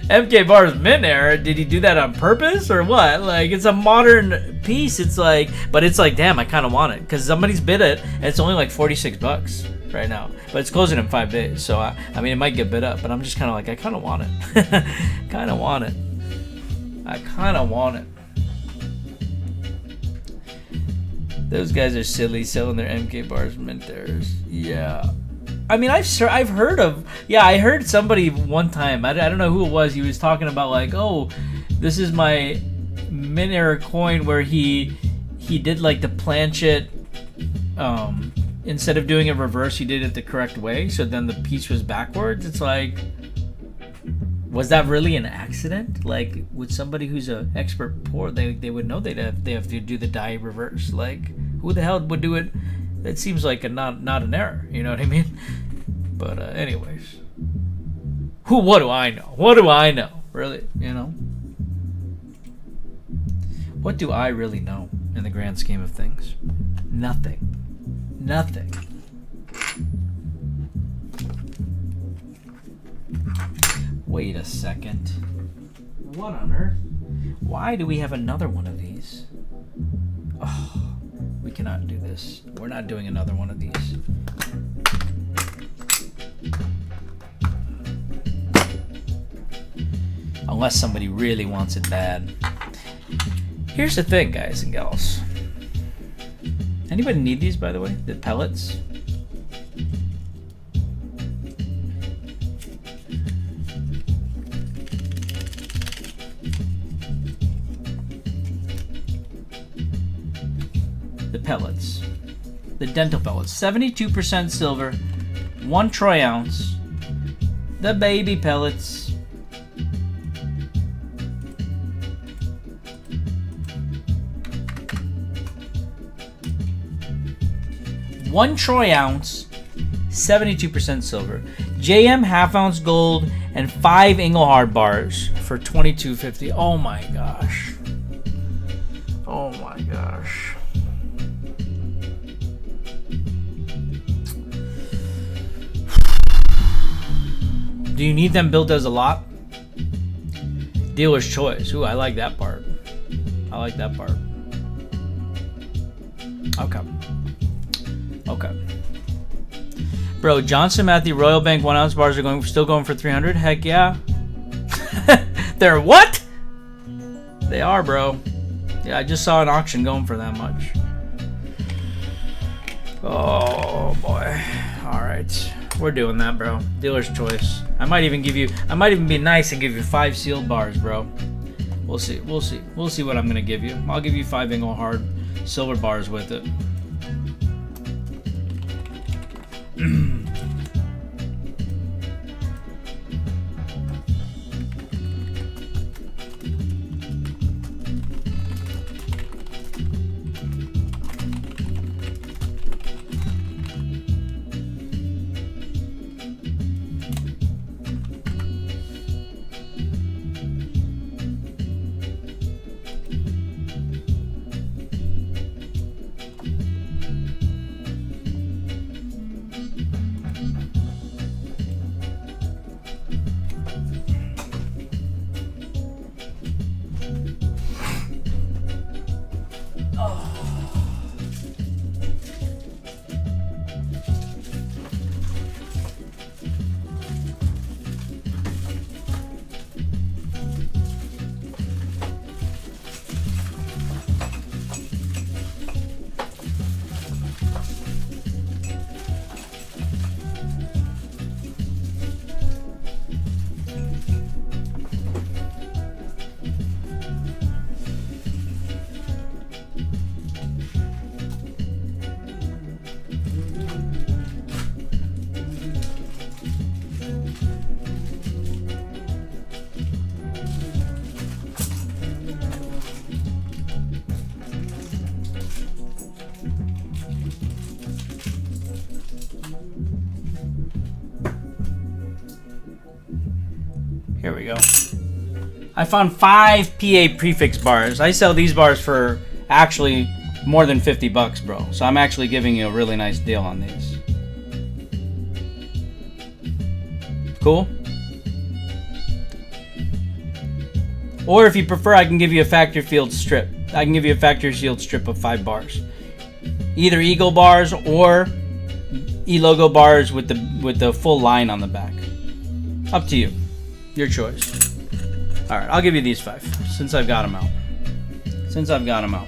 MK Bar's mint error. Did he do that on purpose or what? Like, it's a modern piece. It's like, but it's like, damn, I kind of want it because somebody's bid it and it's only like 46 bucks right now, but it's closing in 5 days. So I mean, it might get bid up, but I'm just kind of like, I kind of want it. I kind of want it. Those guys are silly selling their MK Bars mint errors. Yeah. I mean, I've heard of. Yeah, I heard somebody one time. I don't know who it was. He was talking about like, oh, this is my mint error coin where he did like the planchet. Instead of doing it reverse, he did it the correct way. So then the piece was backwards. It's like, Was that really an accident? Like, with somebody who's an expert pour, they would know they have to do the die reverse. Like, who the hell would do it? It seems like not an error. You know what I mean? But anyways, what do I know? What do I know? Really, you know? What do I really know in the grand scheme of things? Nothing. Nothing. Wait a second. What on earth? Why do we have another one of these? Oh, we cannot do this. We're not doing another one of these. Unless somebody really wants it bad. Here's the thing, guys and gals. Anybody need these, by the way? The pellets? The pellets. The dental pellets. 72% silver. 1 troy ounce. The baby pellets. One troy ounce, 72% silver. JM half ounce gold and 5 Engelhard bars for $22.50. Oh my gosh. Oh my gosh. Do you need them built as a lot? Dealer's choice. Ooh, I like that part. I like that part. Okay. Okay. Bro, Johnson Matthey Royal Bank 1 ounce bars are still going for $300. Heck yeah. They're what? They are, bro. Yeah, I just saw an auction going for that much. Oh boy. All right, we're doing that, bro. Dealer's choice. I might even be nice and give you 5 sealed bars, bro. We'll see. We'll see. We'll see what I'm gonna give you. I'll give you 5 Engelhard silver bars with it. Here we go. I found 5 PA prefix bars. I sell these bars for actually more than $50, bro. So I'm actually giving you a really nice deal on these. Cool? Or if you prefer, I can give you a factory field strip. I can give you a factory sealed strip of 5 bars. Either Eagle bars or E-logo bars with the full line on the back. Up to you. Your choice. Alright, I'll give you these 5 since I've got them out. Since I've got them out.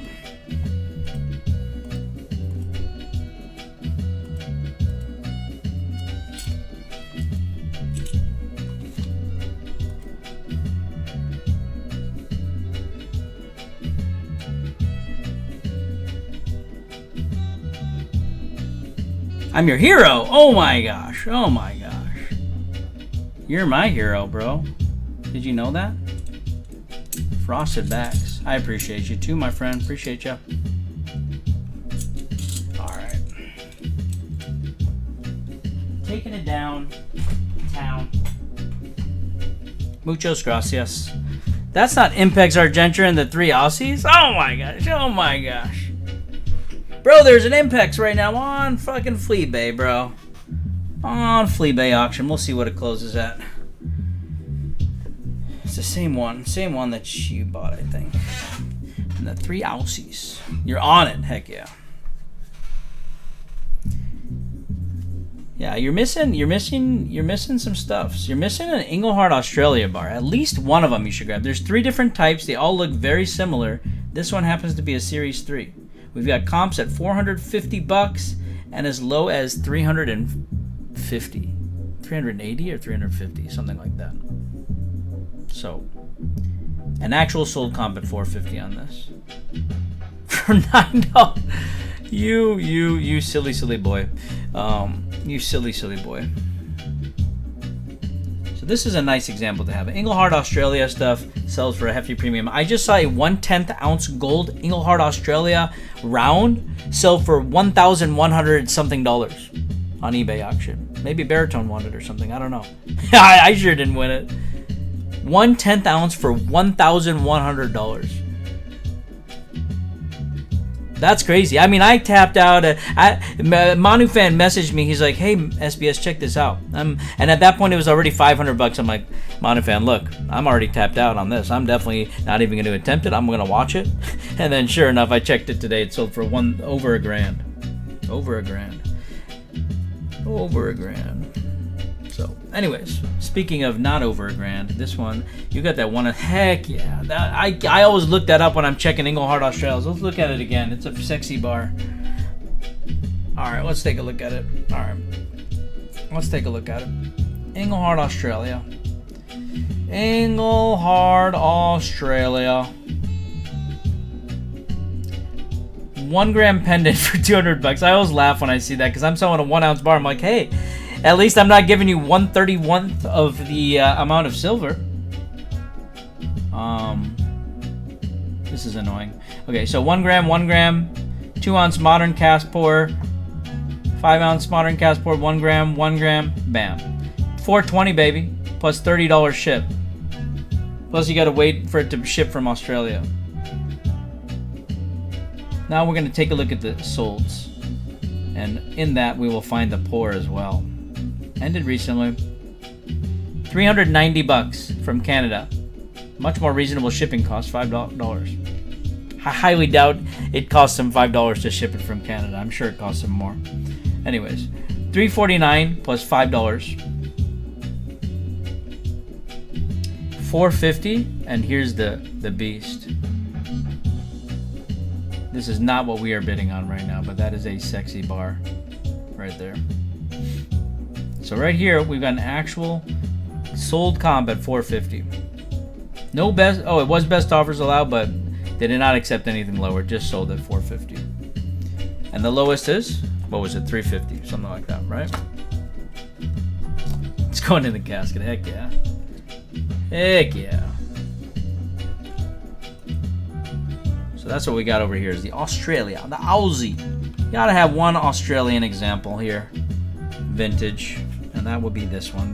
I'm your hero. Oh my gosh. Oh my gosh. You're my hero, bro. Did you know that? Frosted bags. I appreciate you too, my friend. Appreciate you. Alright. Taking it down. Town. Muchos gracias. That's not Impex Argentina and the 3 Aussies? Oh my gosh. Oh my gosh. Bro, there's an Impex right now on fucking Fleabay, bro. On Fleabay auction. We'll see what it closes at. It's the same one that you bought, I think. And the 3 Aussies. You're on it, heck yeah. Yeah, you're missing some stuffs. You're missing an Engelhard Australia bar. At least one of them you should grab. There's 3 different types. They all look very similar. This one happens to be a Series 3. We've got comps at $450 and as low as 350, 380 or 350, something like that. So, an actual sold comp at $450 on this for $9. You silly boy. You silly boy. So this is a nice example to have. Engelhard Australia stuff sells for a hefty premium. I just saw a 1/10 ounce gold Engelhard Australia round sell for $1,100 something on eBay auction. Maybe Baritone won it or something. I don't know. I sure didn't win it. 1/10 ounce for $1,100. That's crazy. I mean, I tapped out. Manu fan messaged me. He's like, "Hey, SBS, check this out." And at that point, it was already $500. I'm like, Manu fan, look, I'm already tapped out on this. I'm definitely not even going to attempt it. I'm going to watch it. And then, sure enough, I checked it today. It sold for over $1,000. Over $1,000. So, anyways, speaking of not over $1,000, this one, you got that one. Heck yeah! I always look that up when I'm checking Engelhard Australia. Let's look at it again. It's a sexy bar. All right, let's take a look at it. All right, let's take a look at it. Engelhard Australia. Engelhard Australia. 1 gram pendant for $200. I always laugh when I see that because I'm selling a 1 ounce bar. I'm like, hey. At least I'm not giving you 1/31th of the amount of silver. This is annoying. Okay, so 1 gram, 2 ounce modern cast pour, 5 ounce modern cast pour, 1 gram, bam. $4.20, baby, plus $30 ship. Plus you gotta wait for it to ship from Australia. Now we're gonna take a look at the solds. And in that we will find the pour as well. Ended recently. $390 from Canada. Much more reasonable shipping cost, $5. I highly doubt it costs them $5 to ship it from Canada. I'm sure it costs them more. Anyways, $349 plus $5. $450, and here's the beast. This is not what we are bidding on right now, but that is a sexy bar right there. So right here, we've got an actual sold comp at $450. No best, oh, it was best offers allowed, but they did not accept anything lower, just sold at $450. And the lowest is, what was it, $350, something like that, right? It's going in the casket, heck yeah. Heck yeah. So that's what we got over here is the Australia, the Aussie. You gotta have one Australian example here. Vintage. And that will be this one.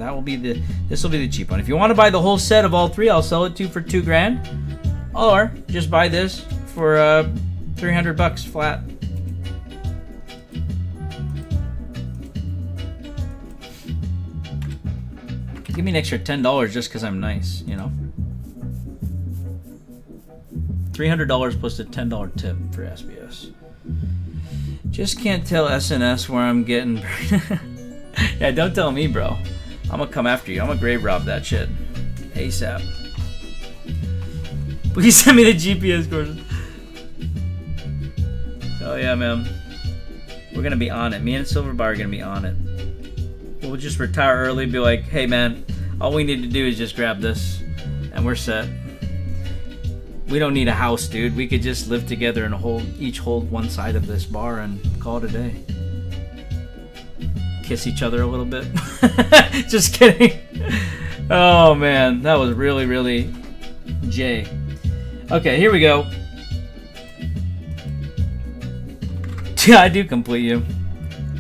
This will be the cheap one. If you want to buy the whole set of all 3, I'll sell it to you for $2,000. Or just buy this for $300 flat. Give me an extra $10 just because I'm nice, you know. $300 plus a $10 tip for SBS. Just can't tell SNS where I'm getting. Yeah, don't tell me, bro. I'm gonna come after you. I'm gonna grave rob that shit ASAP. Please send me the GPS courses. Oh yeah, man. We're gonna be on it. Me and Silverbar are gonna be on it. We'll just retire early. Be like, hey man, all we need to do is just grab this, and we're set. We don't need a house, dude. We could just live together and each hold one side of this bar and call it a day. Kiss each other a little bit. Just kidding. Oh man, that was really, really J. Okay, here we go. Yeah, I do complete you.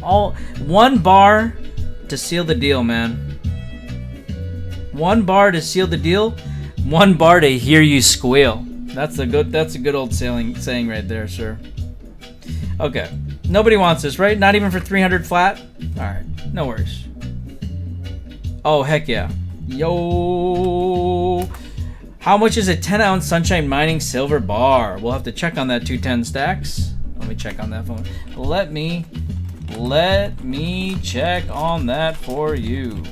One bar to seal the deal, man. One bar to seal the deal. One bar to hear you squeal. That's a good old saying right there, sir. Okay, nobody wants this, right? Not even for 300 flat. All right, no worries. Oh heck yeah, yo! How much is a 10-ounce Sunshine Mining silver bar? We'll have to check on that 210 stacks. Let me check on that phone. Let me check on that for you.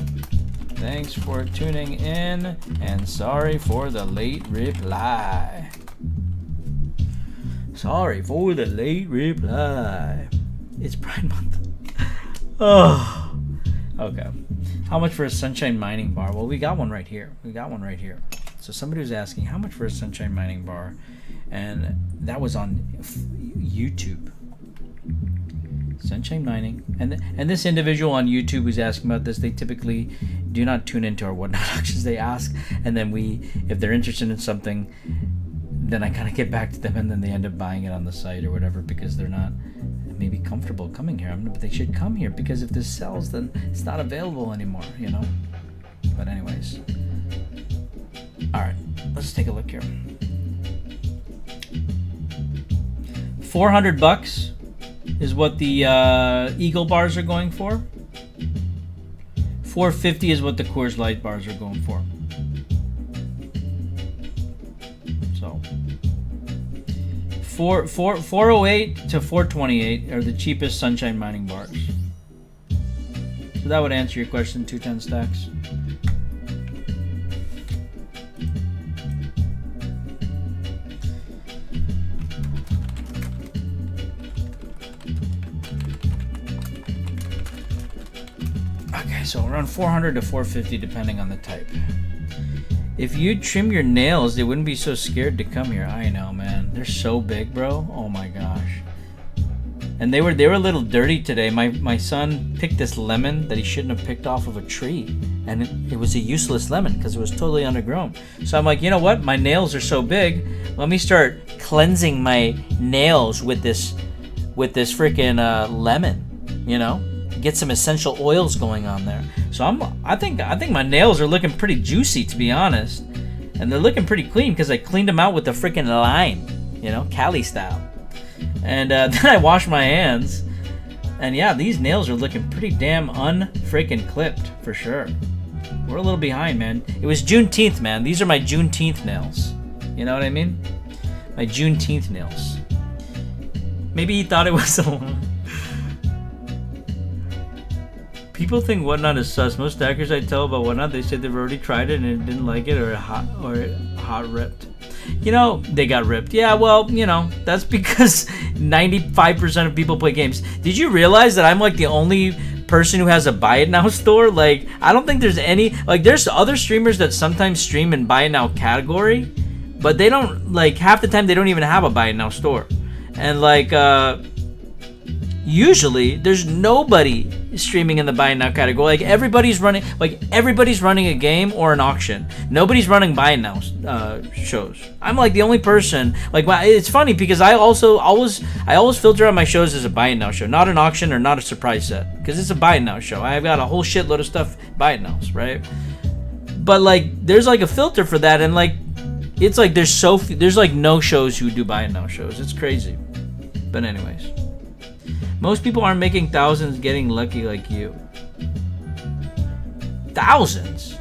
Thanks for tuning in, and sorry for the late reply. Sorry for the late reply. It's Pride Month. Oh, okay. How much for a Sunshine Mining bar? Well, we got one right here. So somebody was asking how much for a Sunshine Mining bar, and that was on YouTube. Sunshine Mining, and this individual on YouTube who's asking about this, they typically do not tune into our whatnot auctions. They ask, and then if they're interested in something, then I kind of get back to them, and then they end up buying it on the site or whatever because they're not maybe comfortable coming here. But they should come here because if this sells, then it's not available anymore, you know. But anyways, all right, let's take a look here. $400 is what the Eagle bars are going for. $450 is what the Coors Light bars are going for. So 408 to 428 are the cheapest Sunshine Mining bars. So that would answer your question, 210 stacks. So around 400 to 450 depending on the type. If you trim your nails, they wouldn't be so scared to come here. I know, man. They're so big, bro. Oh my gosh. And they were a little dirty today. My son picked this lemon that he shouldn't have picked off of a tree, and it was a useless lemon because it was totally undergrown. So I'm like, you know what? My nails are so big. Let me start cleansing my nails with this freaking lemon, you know? Get some essential oils going on there. So I think my nails are looking pretty juicy, to be honest, and they're looking pretty clean because I cleaned them out with the freaking lime, you know, Cali style. And then I washed my hands, and yeah, these nails are looking pretty damn unfreaking clipped for sure. We're a little behind, man. It was Juneteenth, man. These are my Juneteenth nails. You know what I mean? My Juneteenth nails. Maybe he thought it was a People think Whatnot is sus. Most stackers I tell about Whatnot, they said they've already tried it and it didn't like it or hot ripped. You know, they got ripped. Yeah, well, you know, that's because 95% of people play games. Did you realize that I'm like the only person who has a buy it now store? Like, I don't think there's any, like, there's other streamers that sometimes stream in buy it now category, but they don't, like, half the time they don't even have a buy it now store. And like, usually there's nobody streaming in the buy it now category. Like everybody's running a game or an auction. Nobody's running buy it now shows. I'm like the only person. Like, it's funny because I always filter out my shows as a buy it now show, not an auction or not a surprise set, because it's a buy it now show. I've got a whole shitload of stuff buy it nows, right? But like there's like a filter for that, and like it's like there's like no shows who do buy it now shows. It's crazy. But anyways. Most people aren't making thousands getting lucky like you. Thousands?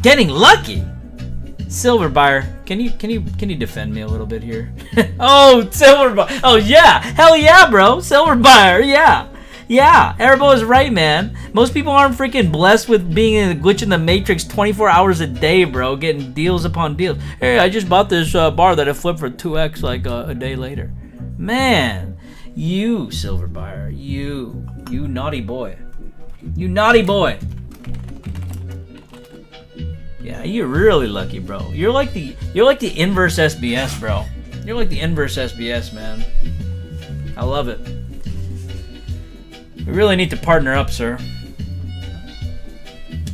Getting lucky? Silver buyer, can you defend me a little bit here? Oh, silver buyer. Oh yeah, hell yeah, bro. Silver buyer, yeah. Yeah, Erbo is right, man. Most people aren't freaking blessed with being in the glitch in the matrix 24 hours a day, bro, getting deals upon deals. Hey, I just bought this bar that I flipped for 2x like a day later. Man, you silver buyer, you naughty boy. You naughty boy. Yeah, you're really lucky, bro. You're like the inverse SBS, bro. You're like the inverse SBS, man. I love it. We really need to partner up, sir.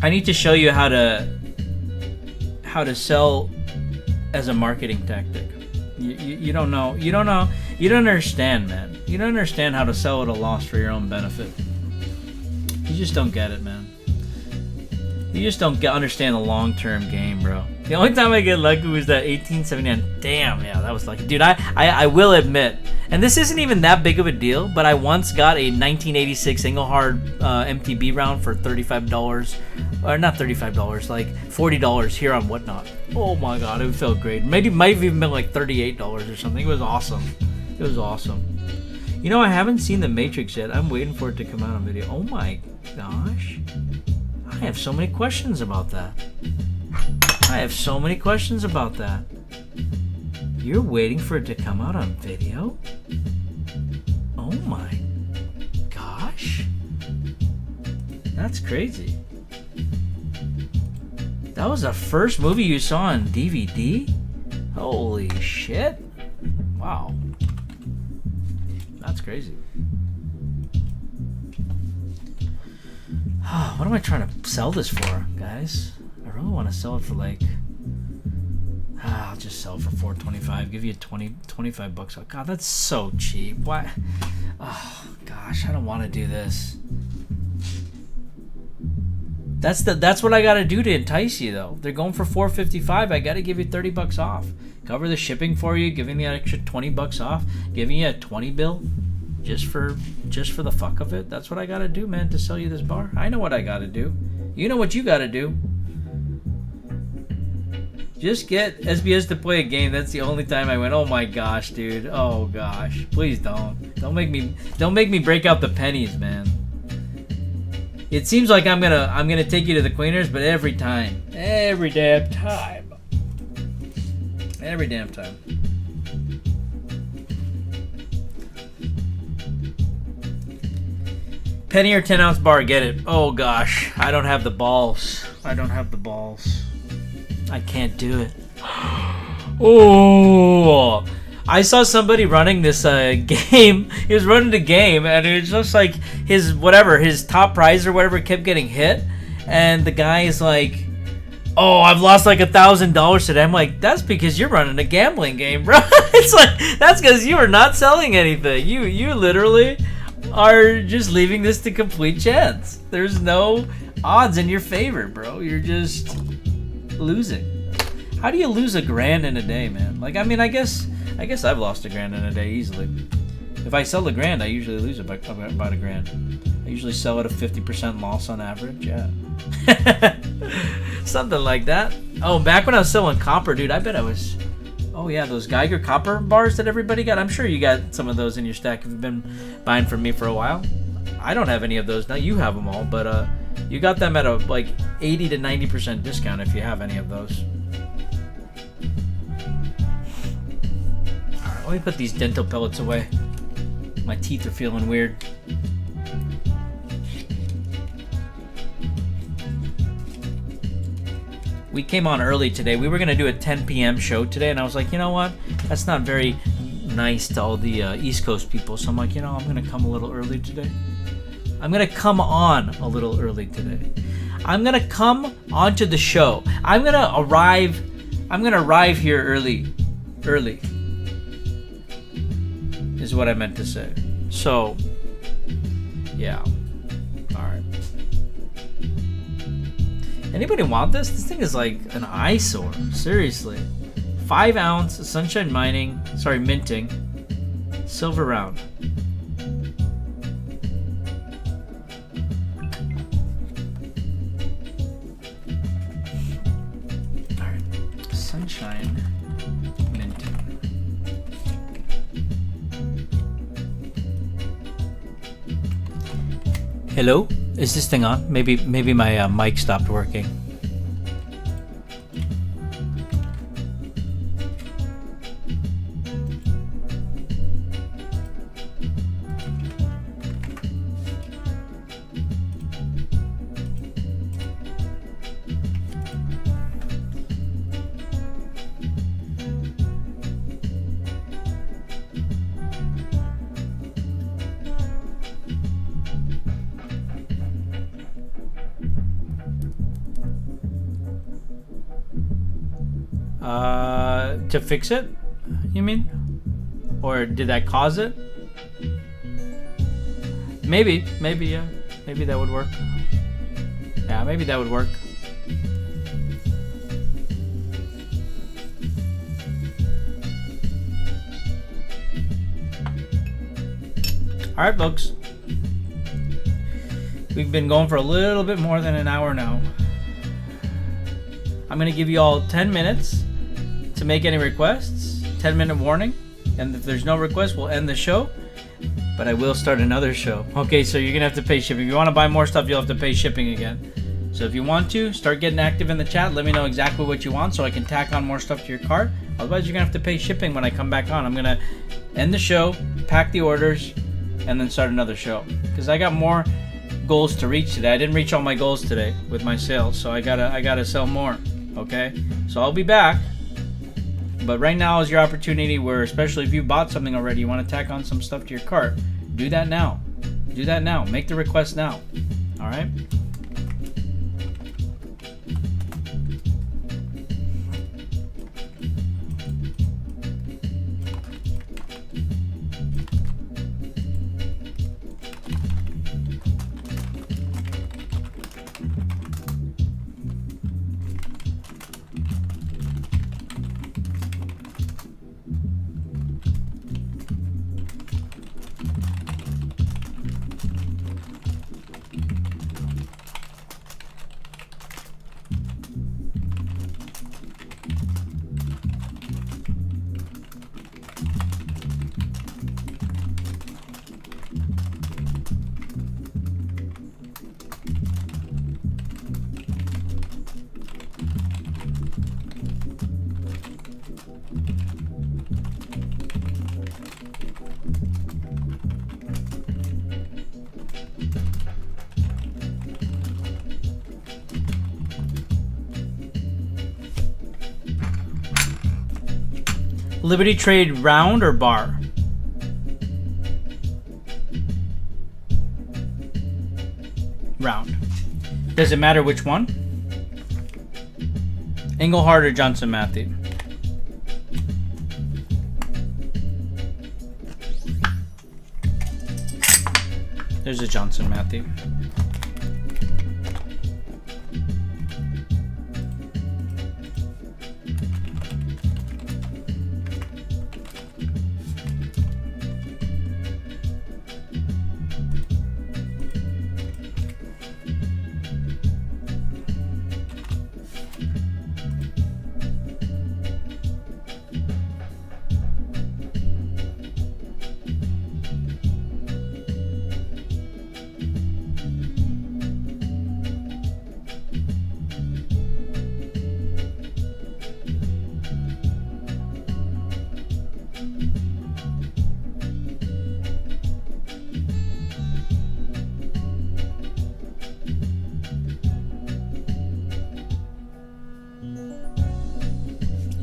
I need to show you how to sell as a marketing tactic. You don't know. You don't understand, man. You don't understand how to sell at a loss for your own benefit. You just don't get it, man. You just don't understand the long-term game, bro. The only time I get lucky was that 1879. Damn, yeah, that was lucky. Dude, I will admit, and this isn't even that big of a deal, but I once got a 1986 Engelhard MTB round for $35, or not $35, like $40 here on Whatnot. Oh my god, it felt great. Maybe might have even been like $38 or something. It was awesome. It was awesome. You know, I haven't seen The Matrix yet. I'm waiting for it to come out on video. Oh my gosh. I have so many questions about that. I have so many questions about that. You're waiting for it to come out on video? Oh my gosh. That's crazy. That was the first movie you saw on DVD? Holy shit. Wow. That's crazy. What am I trying to sell this for, guys? I really want to sell it for like... I'll just sell it for $4.25. Give you 25 bucks. Oh, God, that's so cheap. Why? Oh, gosh, I don't want to do this. That's what I got to do to entice you, though. They're going for $4.55. I got to give you 30 bucks off. Cover the shipping for you, giving me an extra 20 bucks off, giving you a 20 bill. Just for the fuck of it. That's what I gotta do, man, to sell you this bar. I know what I gotta do. You know what you gotta do. Just get SBS to play a game. That's the only time I went, oh my gosh, dude. Oh gosh. Please don't. Don't make me break out the pennies, man. It seems like I'm gonna take you to the Queeners, but every time. Every damn time. Every damn time. Penny or 10-ounce bar, get it. Oh gosh, I don't have the balls. I don't have the balls. I can't do it. Oh, I saw somebody running this game. He was running the game, and it was just like his top prize or whatever kept getting hit, and the guy is like, "Oh, I've lost like $1,000 today." I'm like, "That's because you're running a gambling game, bro." It's like that's because you are not selling anything. You literally are just leaving this to complete chance. There's no odds in your favor, bro. You're just losing. How do you lose $1,000 in a day, man? Like, I mean, I guess I've lost $1,000 in a day easily. If I sell $1,000, I usually lose about $1,000. I usually sell at a 50% loss on average. Yeah, something like that. Oh, back when I was selling copper, dude, I bet I was. Oh yeah, those Geiger copper bars that everybody got. I'm sure you got some of those in your stack if you've been buying from me for a while. I don't have any of those now. You have them all, but you got them at a like 80 to 90% discount if you have any of those. All right, let me put these dental pellets away. My teeth are feeling weird. We came on early today. We were going to do a 10 p.m. show today, and I was like, you know what? That's not very nice to all the East Coast people. So I'm like, you know, I'm going to come a little early today. I'm going to come on a little early today. I'm going to come onto the show. I'm going to arrive here early. Early is what I meant to say. So, yeah. All right. Anybody want this? This thing is like an eyesore. Seriously. 5 ounce Sunshine Minting. Silver round. Alright. Sunshine Minting. Hello? Is this thing on? Maybe my mic stopped working. To fix it, you mean? Or did that cause it? Maybe, yeah. Maybe that would work. Yeah, maybe that would work. Alright, folks. We've been going for a little bit more than an hour now. I'm going to give you all 10 minutes to make any requests. 10-minute warning. And if there's no request, we'll end the show. But I will start another show. Okay, so you're going to have to pay shipping. If you want to buy more stuff, you'll have to pay shipping again. So if you want to, start getting active in the chat. Let me know exactly what you want so I can tack on more stuff to your cart. Otherwise, you're going to have to pay shipping when I come back on. I'm going to end the show, pack the orders, and then start another show. Because I got more goals to reach today. I didn't reach all my goals today with my sales. So I gotta sell more. Okay? So I'll be back. But right now is your opportunity where, especially if you bought something already, you want to tack on some stuff to your cart. Do that now. Do that now. Make the request now. Alright? Liberty trade round or bar? Round. Does it matter which one? Engelhard or Johnson Matthey? There's a Johnson Matthey.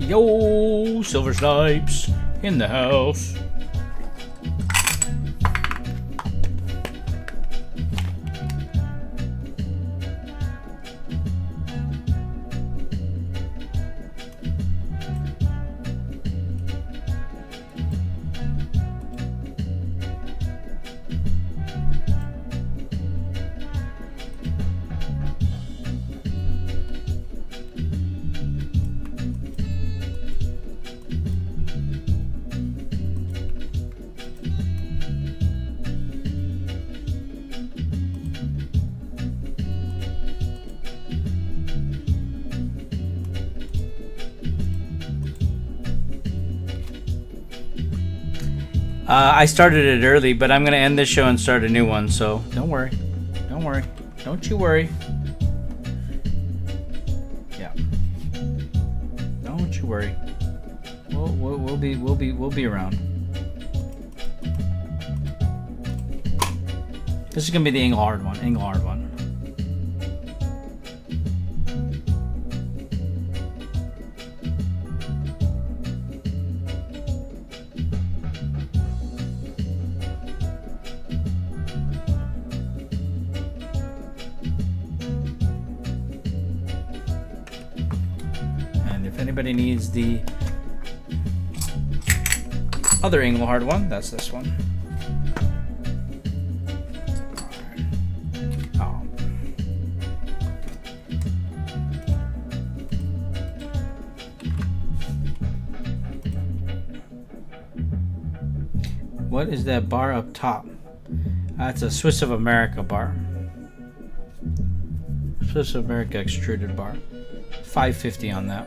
Yo, Silver Snipes in the house. I started it early, but I'm going to end this show and start a new one, so don't worry. Don't worry. Don't you worry. Yeah. Don't you worry. We'll be around. This is going to be the Engelhard one. Engelhard one. anybody needs the other Engelhard one, that's this one. Oh. What is that bar up top? That's a Swiss of America bar. Swiss of America extruded bar. $5.50 on that.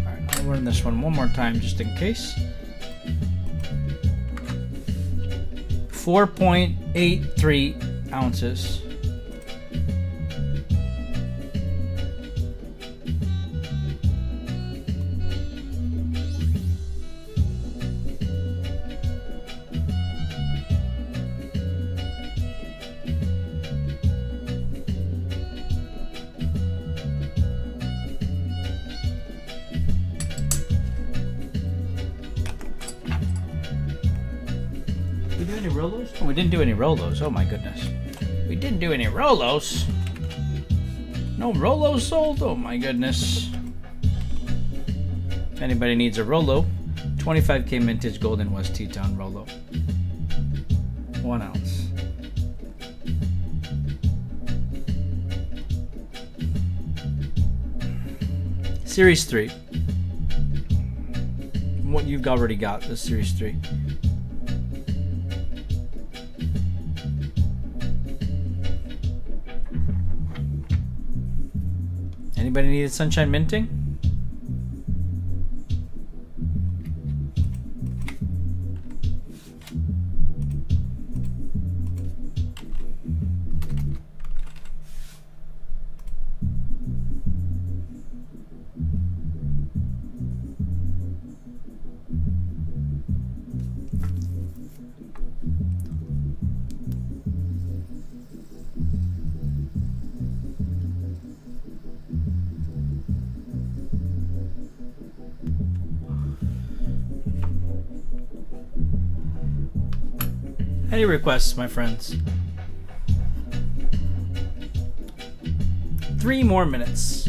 Alright, I'll run this one more time just in case. 4.83 ounces. We do any Rolos? Oh, we didn't do any Rolos. Oh my goodness. We didn't do any Rolos. No Rolos sold? Oh my goodness. If anybody needs a Rolo, 25K Vintage Golden West Teton Rolo. 1 ounce. Series 3. What you've already got, the Series 3. Anybody needed sunshine minting? Any requests, my friends? 3 more minutes.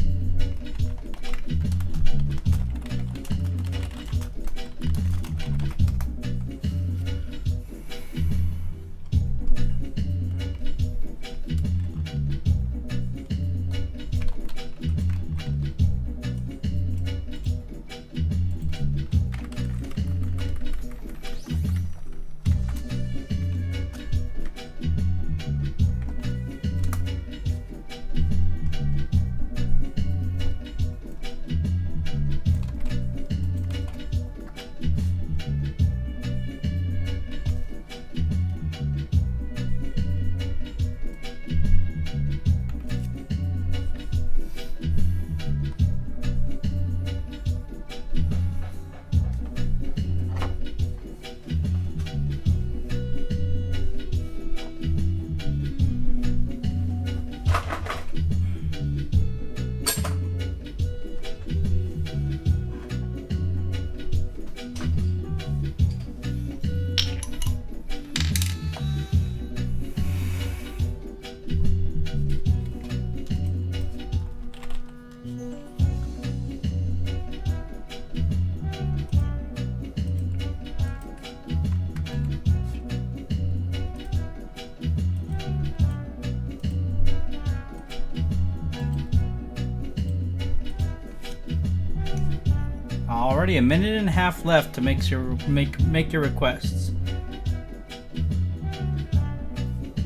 Already a minute and a half left to make your requests.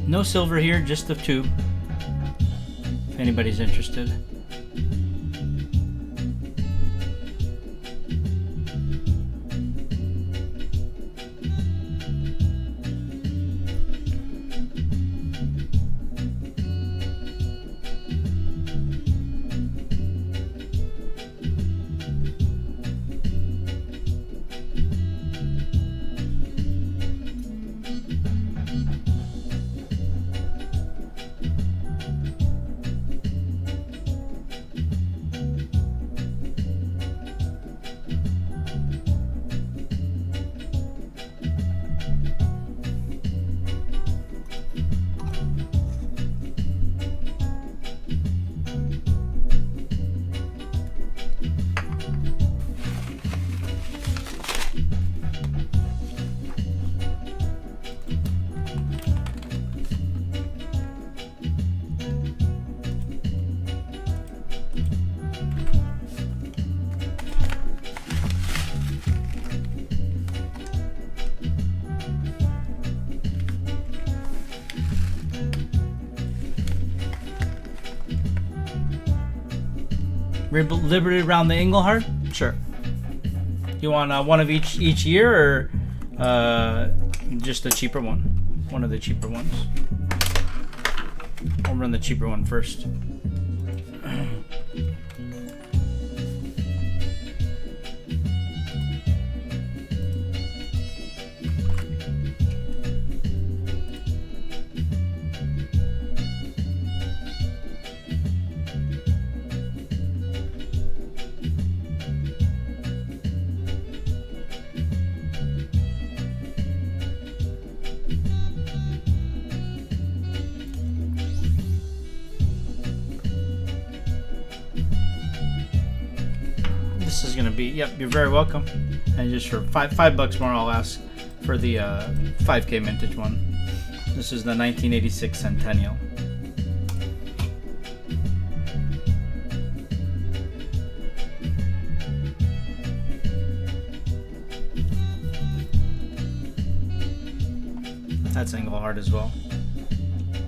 No silver here, just the tube. If anybody's interested. Liberty around the Engelhard? Sure. You want one of each year, or just the cheaper one? One of the cheaper ones. I'll run the cheaper one first. This is gonna be, yep, you're very welcome. And just for five bucks more, I'll ask for the 5K vintage one. This is the 1986 Centennial. That's Engelhard as well.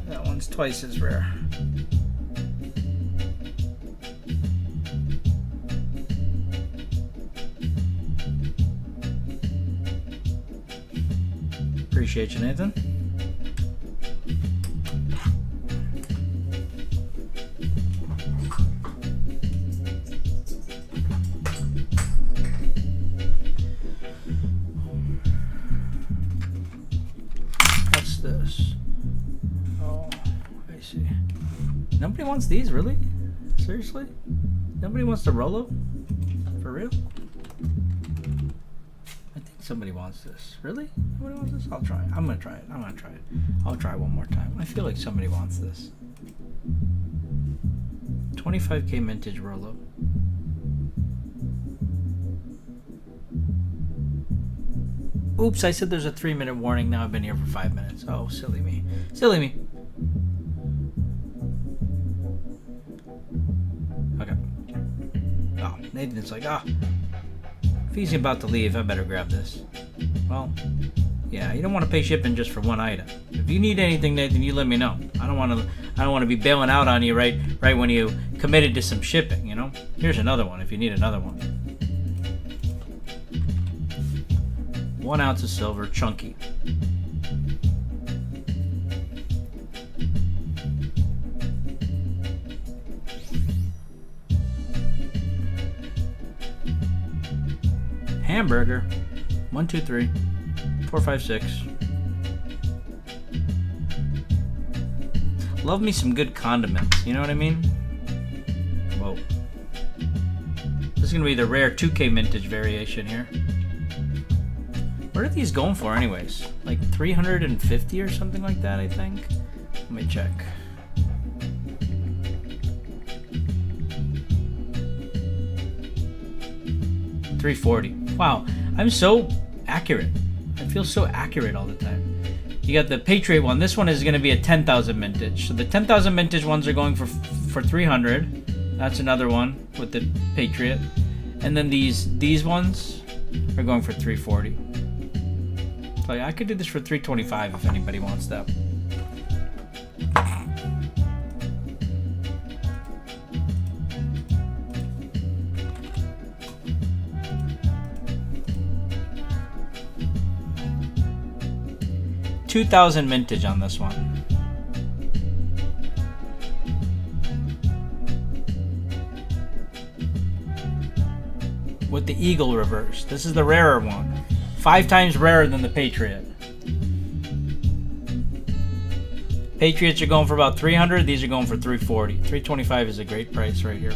That one's twice as rare. Appreciate you, Nathan. What's this? Oh, I see. Nobody wants these, really? Seriously? Nobody wants the Rolo? For real? Somebody wants this. Really? Nobody wants this? I'll try it. I'm gonna try it. I'll try one more time. I feel like somebody wants this. 25K vintage Rolo. Oops, I said there's a 3-minute warning. Now I've been here for 5 minutes. Oh, silly me. Silly me. Okay. Oh, Nathan's like, if he's about to leave, I better grab this. Well, yeah, you don't want to pay shipping just for one item. If you need anything, Nathan, you let me know. I don't want to be bailing out on you right when you committed to some shipping, you know? Here's another one if you need another one. 1 ounce of silver, chunky. Hamburger. 1, 2, 3, 4, 5, 6. Love me some good condiments. You know what I mean? Whoa. This is gonna be the rare 2K vintage variation here. What are these going for, anyways? Like 350 or something like that, I think. Let me check. $340. Wow, I'm so accurate. I feel so accurate all the time. You got the Patriot one. This one is going to be a 10,000 vintage. So the 10,000 vintage ones are going for 300. That's another one with the Patriot. And then these ones are going for 340. So I could do this for 325 if anybody wants that. $2,000 vintage on this one. With the Eagle reverse. This is the rarer one. 5 times rarer than the Patriot. Patriots are going for about 300. These are going for 340. 325 is a great price right here.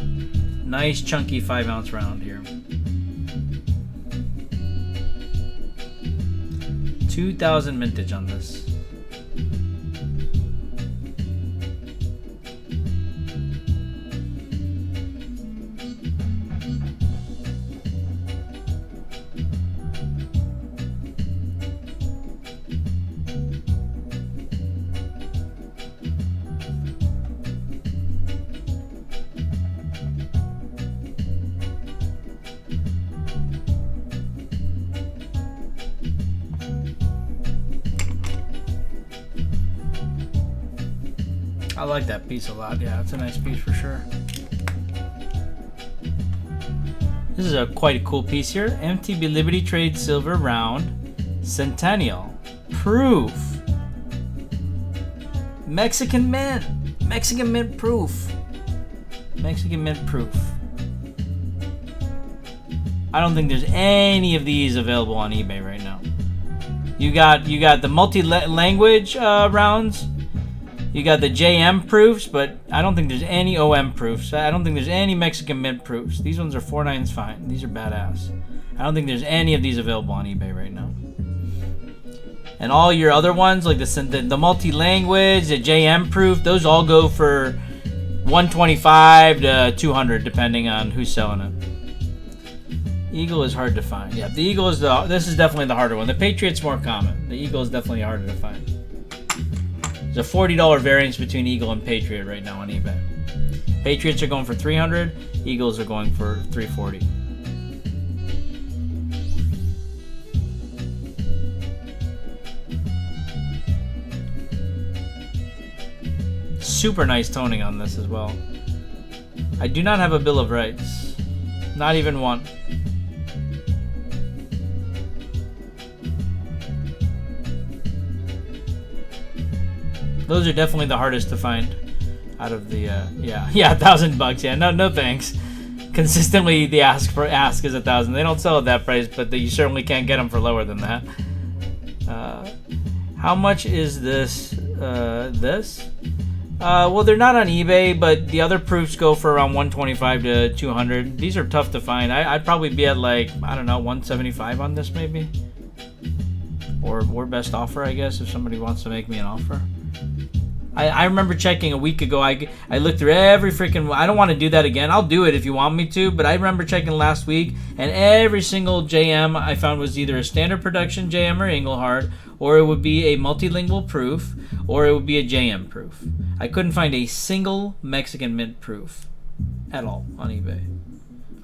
Nice chunky 5-ounce round here. 2,000 vintage on this. I like that piece a lot. Yeah, it's a nice piece for sure. This is a quite a cool piece here. MTB Liberty Trade Silver Round Centennial Proof. Mexican Mint. Mexican Mint Proof. Mexican Mint Proof. I don't think there's any of these available on eBay right now. You got the multi-language rounds. You got the JM proofs, but I don't think there's any OM proofs. I don't think there's any Mexican Mint proofs. These ones are 4.9s fine. These are badass. I don't think there's any of these available on eBay right now. And all your other ones, like the multi-language, the JM proof, those all go for 125 to 200, depending on who's selling it. Eagle is hard to find. Yeah, the Eagle is this is definitely the harder one. The Patriot's more common. The Eagle is definitely harder to find. There's a $40 variance between Eagle and Patriot right now on eBay. Patriots are going for 300. Eagles are going for 340. Super nice toning on this as well. I do not have a Bill of Rights. Not even one. Those are definitely the hardest to find out of the yeah, $1,000. Yeah, no thanks. Consistently the ask is 1,000. They don't sell at that price, but you certainly can't get them for lower than that. How much is this? This? Well, they're not on eBay, but the other proofs go for around 125 to 200. These are tough to find. I'd probably be at like, I don't know, 175 on this maybe, or best offer, I guess, if somebody wants to make me an offer. I remember checking a week ago. I looked through every freaking. I don't want to do that again. I'll do it if you want me to, but I remember checking last week, and every single JM I found was either a standard production JM or Engelhard, or it would be a multilingual proof, or it would be a JM proof. I couldn't find a single Mexican Mint proof at all on eBay.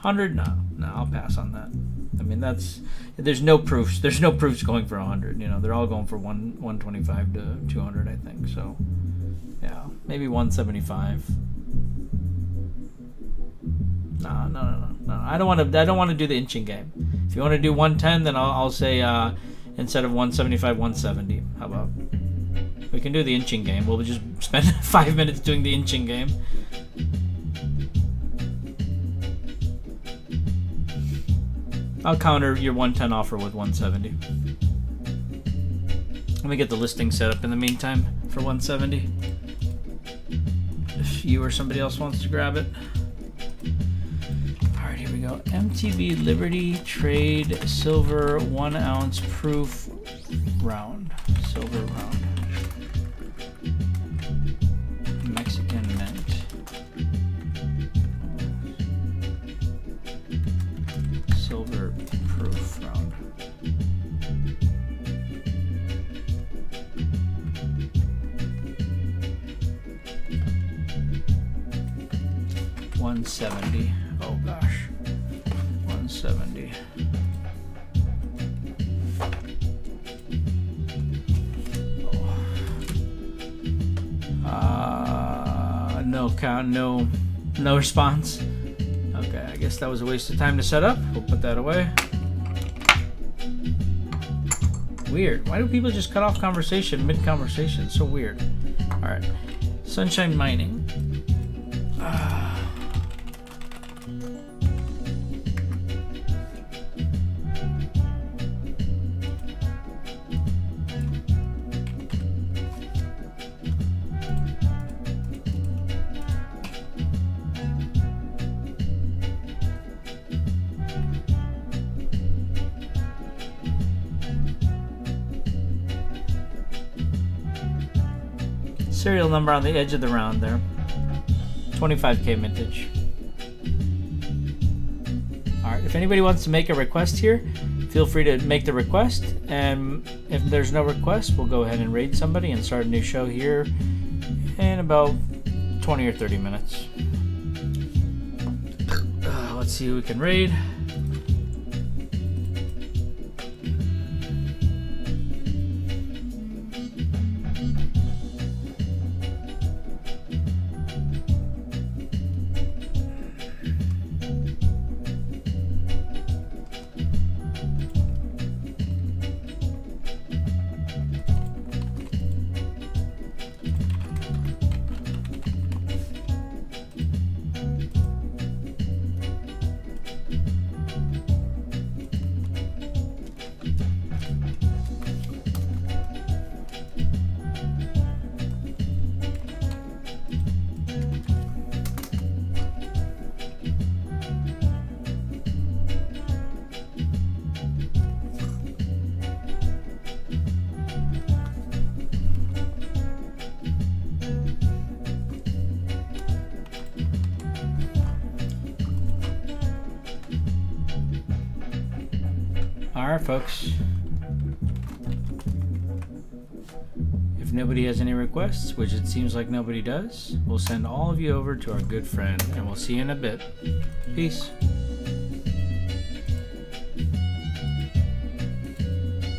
100? No, I'll pass on that. I mean, there's no proofs. There's no proofs going for 100. You know, they're all going for 125 to 200, I think. So, yeah, maybe 175. No. I don't want to do the inching game. If you want to do 110, then I'll say instead of 175, 170. How about? We can do the inching game. We'll just spend 5 minutes doing the inching game. I'll counter your 110 offer with 170. Let me get the listing set up in the meantime for 170. If you or somebody else wants to grab it. Alright, here we go. MTB Liberty Trade Silver 1 ounce proof round. Silver round. Mexican Mint. Silver proof round. $170. Oh gosh. $170. No count, no response. Okay, I guess that was a waste of time to set up. We'll put that away. Weird. Why do people just cut off conversation mid-conversation? So weird. Alright. Sunshine Mining. Serial number on the edge of the round there. 25K mintage. Alright, if anybody wants to make a request here, feel free to make the request. And if there's no request, we'll go ahead and raid somebody and start a new show here in about 20 or 30 minutes. Let's see who we can raid. All right, folks. If nobody has any requests, which it seems like nobody does, we'll send all of you over to our good friend, and we'll see you in a bit. Peace.